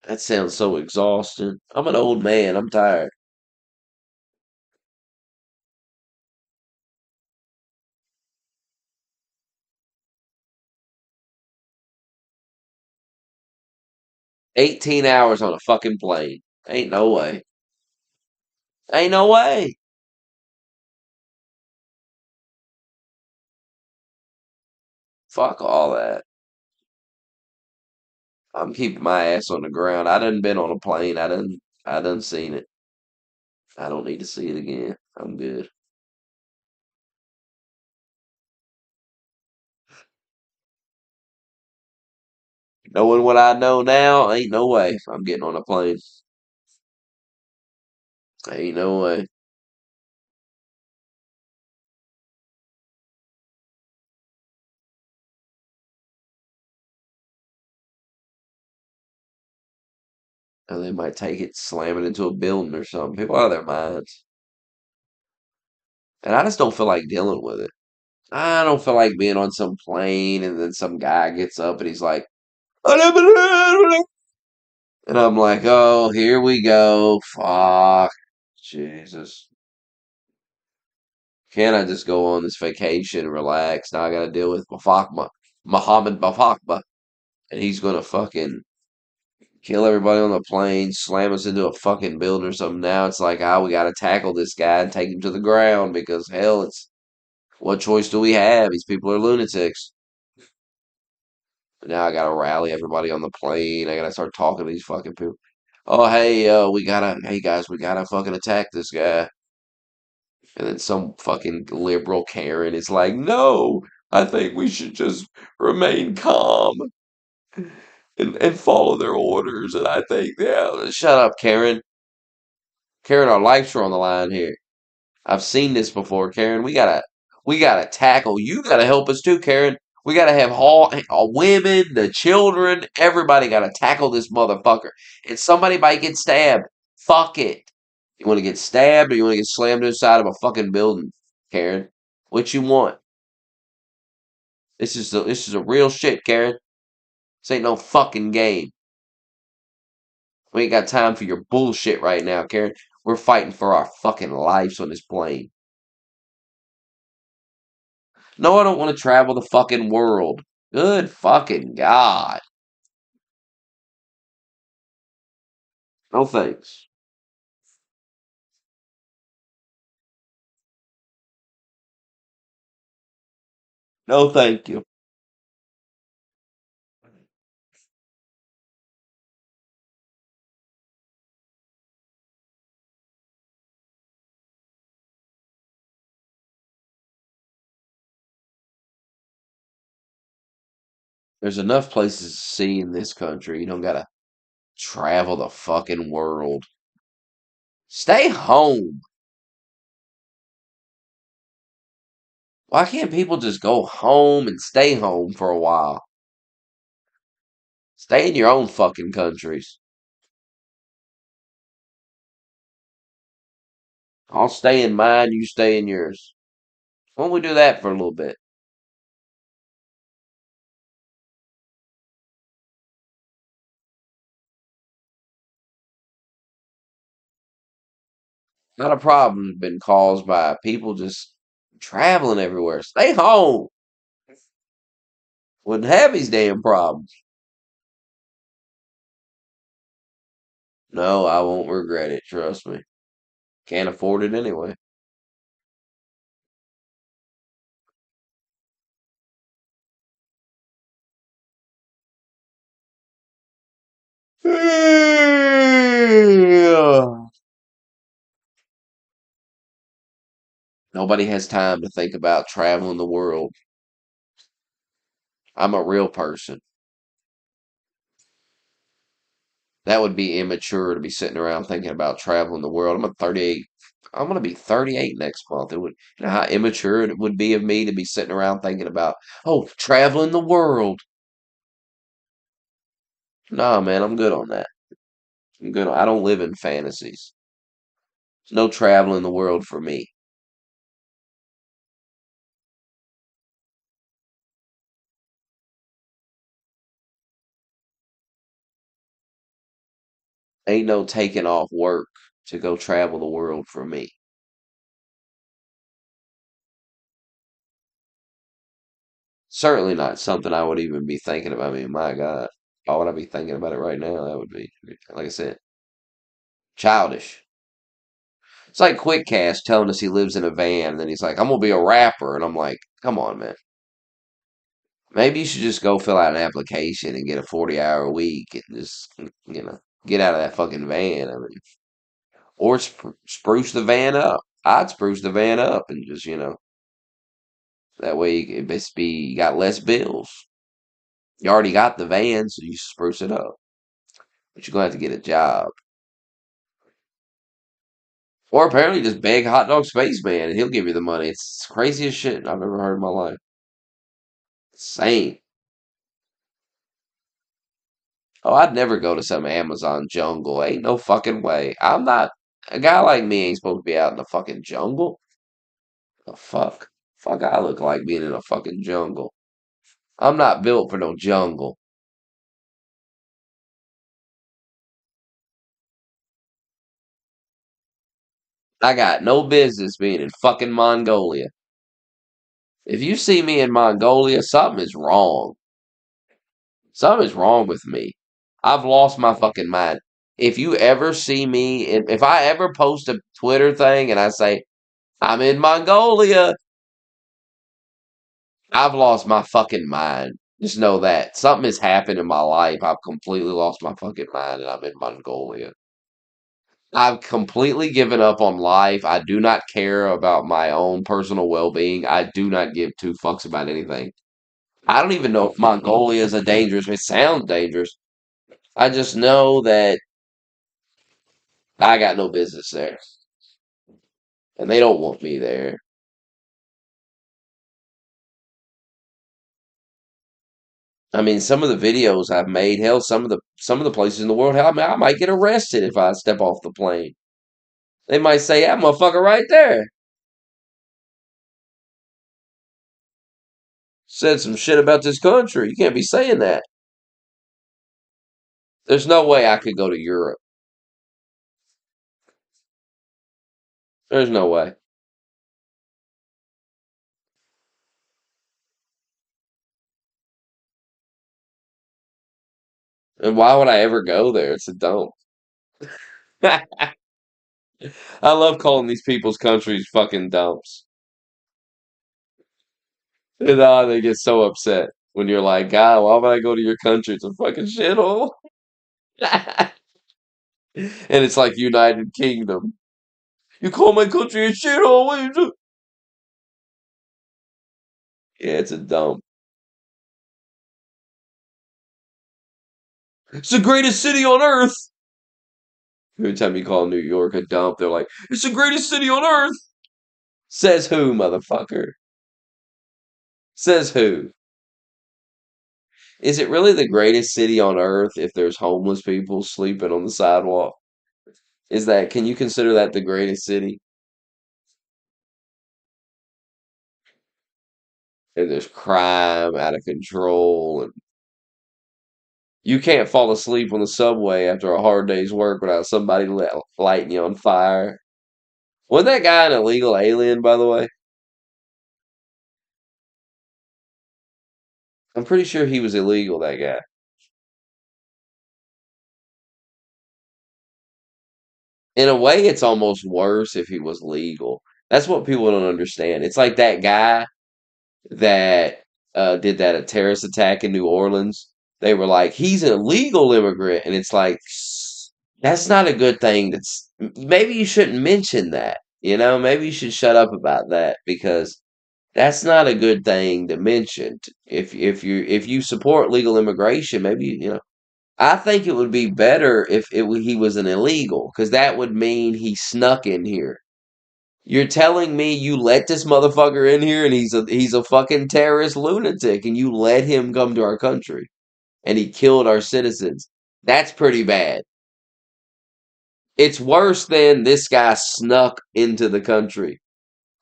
That sounds so exhausting. I'm an old man. I'm tired. 18 hours on a fucking plane. Ain't no way. Ain't no way. Fuck all that. I'm keeping my ass on the ground. I done been on a plane. I done seen it. I don't need to see it again. I'm good. Knowing what I know now, ain't no way I'm getting on a plane. Ain't no way. And they might take it, slam it into a building or something. People out of their minds. And I just don't feel like dealing with it. I don't feel like being on some plane and then some guy gets up and he's like, and I'm like, oh, here we go. Fuck. Jesus. Can I just go on this vacation, relax? Now I gotta deal with Muhammad Mafakma, and he's gonna fucking kill everybody on the plane, slam us into a fucking building or something. Now it's like, we gotta tackle this guy and take him to the ground because hell, it's what choice do we have? These people are lunatics. Now I gotta rally everybody on the plane. I gotta start talking to these fucking people. Oh, hey, hey guys, we gotta fucking attack this guy. And then some fucking liberal Karen is like, no, I think we should just remain calm and follow their orders. And I think, yeah, shut up, Karen. Karen, our lives are on the line here. I've seen this before, Karen. We gotta tackle. You gotta help us too, Karen. We gotta have all women, the children, everybody gotta tackle this motherfucker. And somebody might get stabbed. Fuck it. You want to get stabbed or you want to get slammed inside of a fucking building, Karen? What you want? This is a real shit, Karen. This ain't no fucking game. We ain't got time for your bullshit right now, Karen. We're fighting for our fucking lives on this plane. No, I don't want to travel the fucking world. Good fucking God. No thanks. No thank you. There's enough places to see in this country. You don't gotta travel the fucking world. Stay home. Why can't people just go home and stay home for a while? Stay in your own fucking countries. I'll stay in mine, you stay in yours. Why don't we do that for a little bit? Not a problem been caused by people just traveling everywhere. Stay home. Wouldn't have these damn problems. No, I won't regret it, trust me. Can't afford it anyway. Nobody has time to think about traveling the world. I'm a real person. That would be immature to be sitting around thinking about traveling the world. I'm a 38. I'm gonna be 38 next month. It would, how immature it would be of me to be sitting around thinking about, oh, traveling the world. Nah, man, I'm good on that. I'm good. I don't live in fantasies. There's no traveling the world for me. Ain't no taking off work to go travel the world for me. Certainly not something I would even be thinking about. I mean, my God, why would I be thinking about it right now? That would be, like I said, childish. It's like Quick Cash telling us he lives in a van, and then he's like, "I'm gonna be a rapper," and I'm like, "Come on, man. Maybe you should just go fill out an application and get a 40-hour week and just, get out of that fucking van. I mean, or spruce the van up. I'd spruce the van up and just, that way you got less bills. You already got the van, so you spruce it up. But you're gonna have to get a job. Or apparently just beg Hot Dog Spaceman and he'll give you the money. It's crazy as shit I've ever heard in my life. Insane. Oh, I'd never go to some Amazon jungle. Ain't no fucking way. I'm not a guy like me ain't supposed to be out in the fucking jungle. The fuck? Fuck I look like being in a fucking jungle. I'm not built for no jungle. I got no business being in fucking Mongolia. If you see me in Mongolia, something is wrong. Something is wrong with me. I've lost my fucking mind. If you ever see me, if I ever post a Twitter thing and I say, I'm in Mongolia, I've lost my fucking mind. Just know that. Something has happened in my life. I've completely lost my fucking mind and I'm in Mongolia. I've completely given up on life. I do not care about my own personal well being. I do not give two fucks about anything. I don't even know if Mongolia is a dangerous. It sounds dangerous. I just know that I got no business there, and they don't want me there. I mean, some of the videos I've made, hell, some of the places in the world, hell, I might get arrested if I step off the plane. They might say, "That motherfucker right there said some shit about this country. You can't be saying that." There's no way I could go to Europe. There's no way. And why would I ever go there? It's a dump. I love calling these people's countries fucking dumps. And they get so upset when you're like, God, why would I go to your country? It's a fucking shithole. And it's like United Kingdom. You call my country a shithole? What you do? Yeah, it's a dump. It's the greatest city on earth. Every time you call New York a dump, they're like, it's the greatest city on earth. Says who, motherfucker? Says who? Is it really the greatest city on earth if there's homeless people sleeping on the sidewalk? Can you consider that the greatest city? And there's crime out of control, and you can't fall asleep on the subway after a hard day's work without somebody lighting you on fire. Wasn't that guy an illegal alien, by the way? I'm pretty sure he was illegal, that guy. In a way, it's almost worse if he was legal. That's what people don't understand. It's like that guy that did that a terrorist attack in New Orleans. They were like, he's an illegal immigrant, and it's like that's not a good thing. That's maybe you shouldn't mention that. Maybe you should shut up about that because that's not a good thing to mention. If you support legal immigration, maybe I think it would be better if he was an illegal because that would mean he snuck in here. You're telling me you let this motherfucker in here and he's a fucking terrorist lunatic and you let him come to our country and he killed our citizens. That's pretty bad. It's worse than this guy snuck into the country.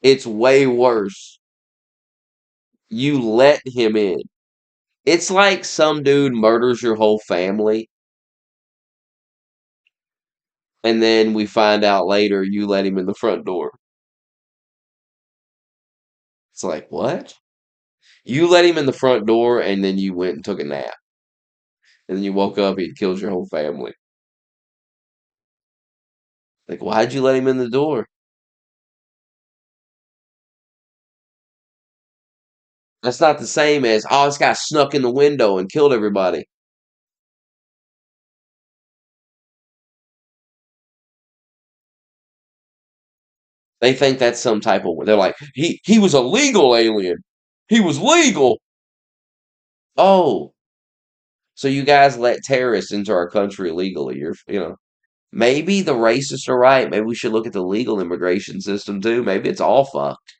It's way worse. You let him in. It's like some dude murders your whole family and then we find out later you let him in the front door. It's like, what? You let him in the front door and then you went and took a nap. And then you woke up, he'd killed your whole family. Like, why'd you let him in the door? That's not the same as, oh, this guy snuck in the window and killed everybody. They think that's some type of, they're like, he was a legal alien. He was legal. Oh, so you guys let terrorists into our country illegally. Maybe the racists are right. Maybe we should look at the legal immigration system too. Maybe it's all fucked.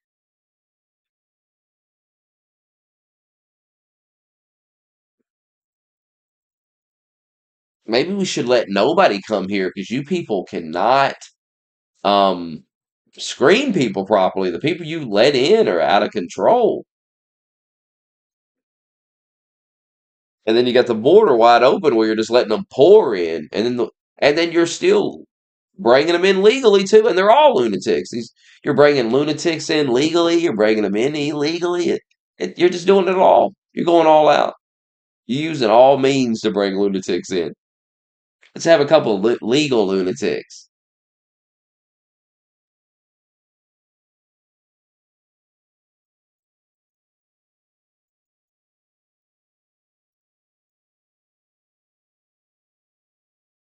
Maybe we should let nobody come here because you people cannot um screen people properly. The people you let in are out of control. And then you got the border wide open where you're just letting them pour in, and then you're still bringing them in legally too, and they're all lunatics. You're bringing lunatics in legally, you're bringing them in illegally. You're just doing it all. You're going all out. You're using all means to bring lunatics in. Let's have a couple of legal lunatics.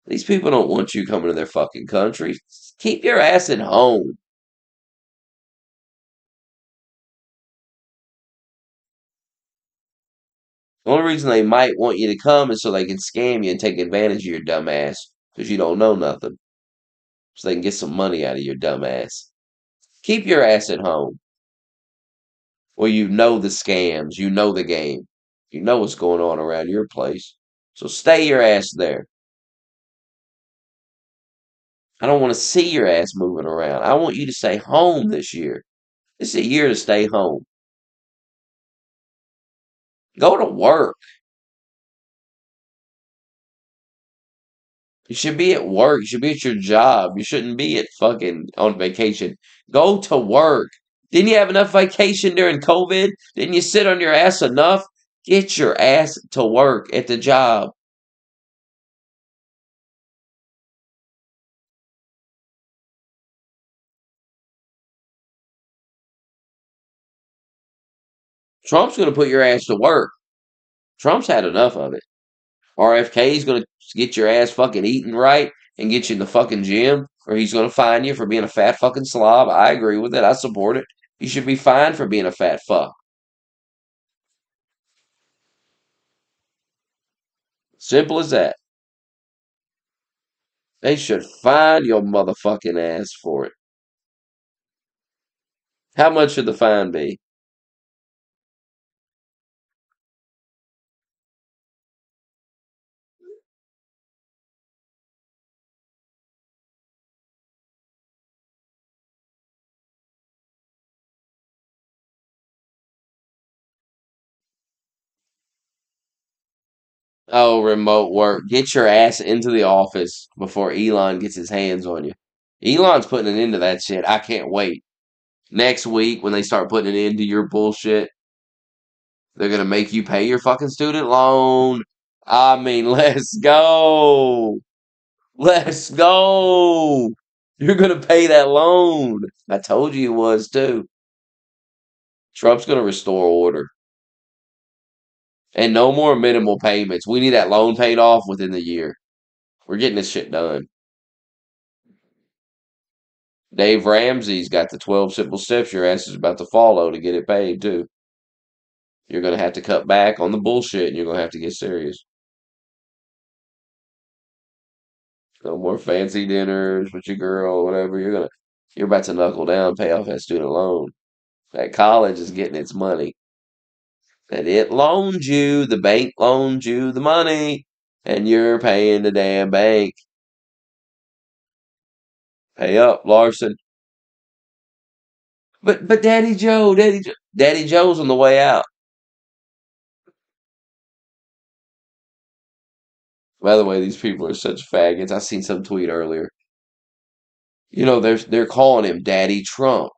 These people don't want you coming to their fucking country. Keep your ass at home. The only reason they might want you to come is so they can scam you and take advantage of your dumb ass because you don't know nothing. So they can get some money out of your dumb ass. Keep your ass at home. Well, you know the scams, you know the game, you know what's going on around your place. So stay your ass there. I don't want to see your ass moving around. I want you to stay home this year. It's a year to stay home. Go to work. You should be at work. You should be at your job. You shouldn't be at fucking on vacation. Go to work. Didn't you have enough vacation during COVID? Didn't you sit on your ass enough? Get your ass to work at the job. Trump's going to put your ass to work. Trump's had enough of it. RFK is going to get your ass fucking eating right and get you in the fucking gym, or he's going to fine you for being a fat fucking slob. I agree with it. I support it. You should be fined for being a fat fuck. Simple as that. They should fine your motherfucking ass for it. How much should the fine be? Oh, remote work. Get your ass into the office before Elon gets his hands on you. Elon's putting an end to that shit. I can't wait. Next week, when they start putting an end to your bullshit, they're gonna make you pay your fucking student loan. I mean, let's go. Let's go. You're gonna pay that loan. I told you it was too. Trump's gonna restore order. And no more minimal payments. We need that loan paid off within the year. We're getting this shit done. Dave Ramsey's got the 12 simple steps your ass is about to follow to get it paid too. You're gonna have to cut back on the bullshit and you're gonna have to get serious. No more fancy dinners with your girl, whatever. You're about to knuckle down, pay off that student loan. That college is getting its money. And it loaned you, the bank loaned you the money, and you're paying the damn bank. Pay up, Larson. But Daddy Joe's on the way out. By the way, these people are such faggots. I seen some tweet earlier. They're calling him Daddy Trump.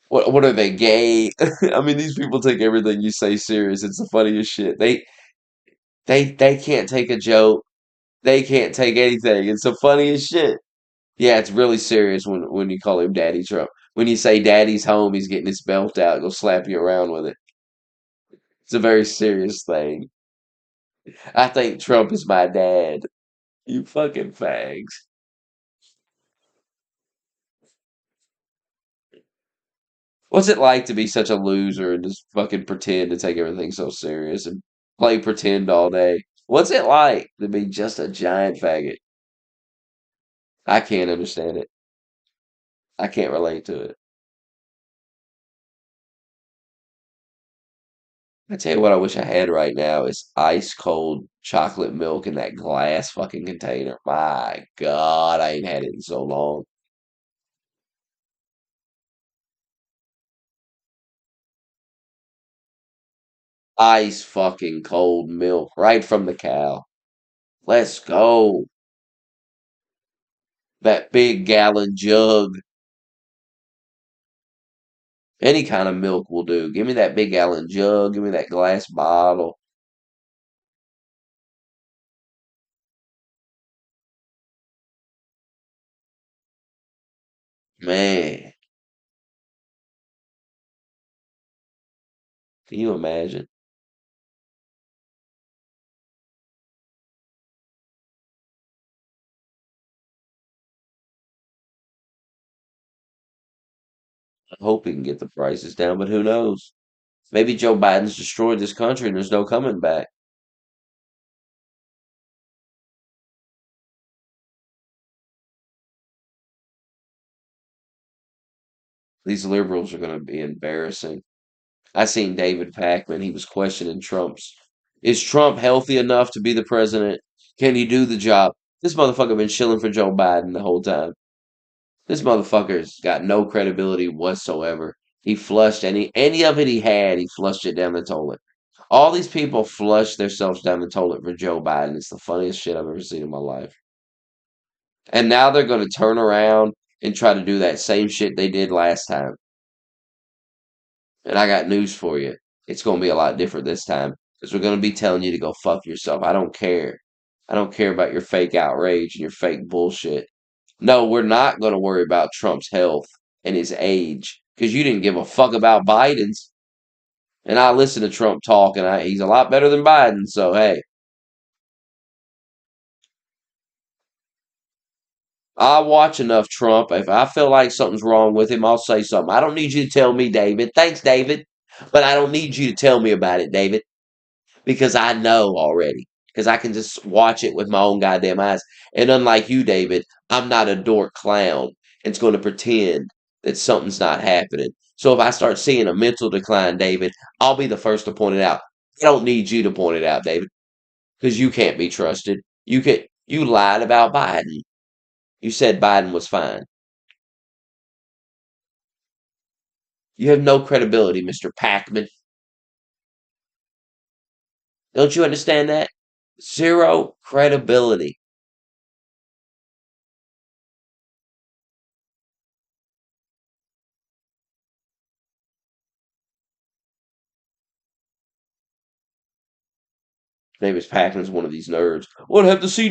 What are they, gay? I mean, these people take everything you say serious. It's the funniest shit. They can't take a joke. They can't take anything. It's the funniest shit. Yeah, it's really serious when you call him Daddy Trump. When you say Daddy's home, he's getting his belt out. He'll slap you around with it. It's a very serious thing. I think Trump is my dad. You fucking fags. What's it like to be such a loser and just fucking pretend to take everything so serious and play pretend all day? What's it like to be just a giant faggot? I can't understand it. I can't relate to it. I tell you what I wish I had right now is ice cold chocolate milk in that glass fucking container. My God, I ain't had it in so long. Ice fucking cold milk right from the cow. Let's go. That big gallon jug. Any kind of milk will do. Give me that big gallon jug. Give me that glass bottle. Man, can you imagine? I hope he can get the prices down, but who knows? Maybe Joe Biden's destroyed this country and there's no coming back. These liberals are going to be embarrassing. I seen David Packman. He was questioning Trump's. Is Trump healthy enough to be the president? Can he do the job? This motherfucker been chilling for Joe Biden the whole time. This motherfucker's got no credibility whatsoever. He flushed any of it he had, he flushed it down the toilet. All these people flush themselves down the toilet for Joe Biden. It's the funniest shit I've ever seen in my life. And now they're going to turn around and try to do that same shit they did last time. And I got news for you. It's going to be a lot different this time because we're going to be telling you to go fuck yourself. I don't care. I don't care about your fake outrage and your fake bullshit. No, we're not going to worry about Trump's health and his age because you didn't give a fuck about Biden's. And I listen to Trump talk, and he's a lot better than Biden. So, hey, I watch enough Trump. If I feel like something's wrong with him, I'll say something. I don't need you to tell me, David. Thanks, David. But I don't need you to tell me about it, David, because I know already. Because I can just watch it with my own goddamn eyes. And unlike you, David, I'm not a dork clown and it's going to pretend that something's not happening. So if I start seeing a mental decline, David, I'll be the first to point it out. I don't need you to point it out, David, because you can't be trusted. You lied about Biden. You said Biden was fine. You have no credibility, Mr. Packman. Don't you understand that? Zero credibility. Davis Packman's one of these nerds. What have the C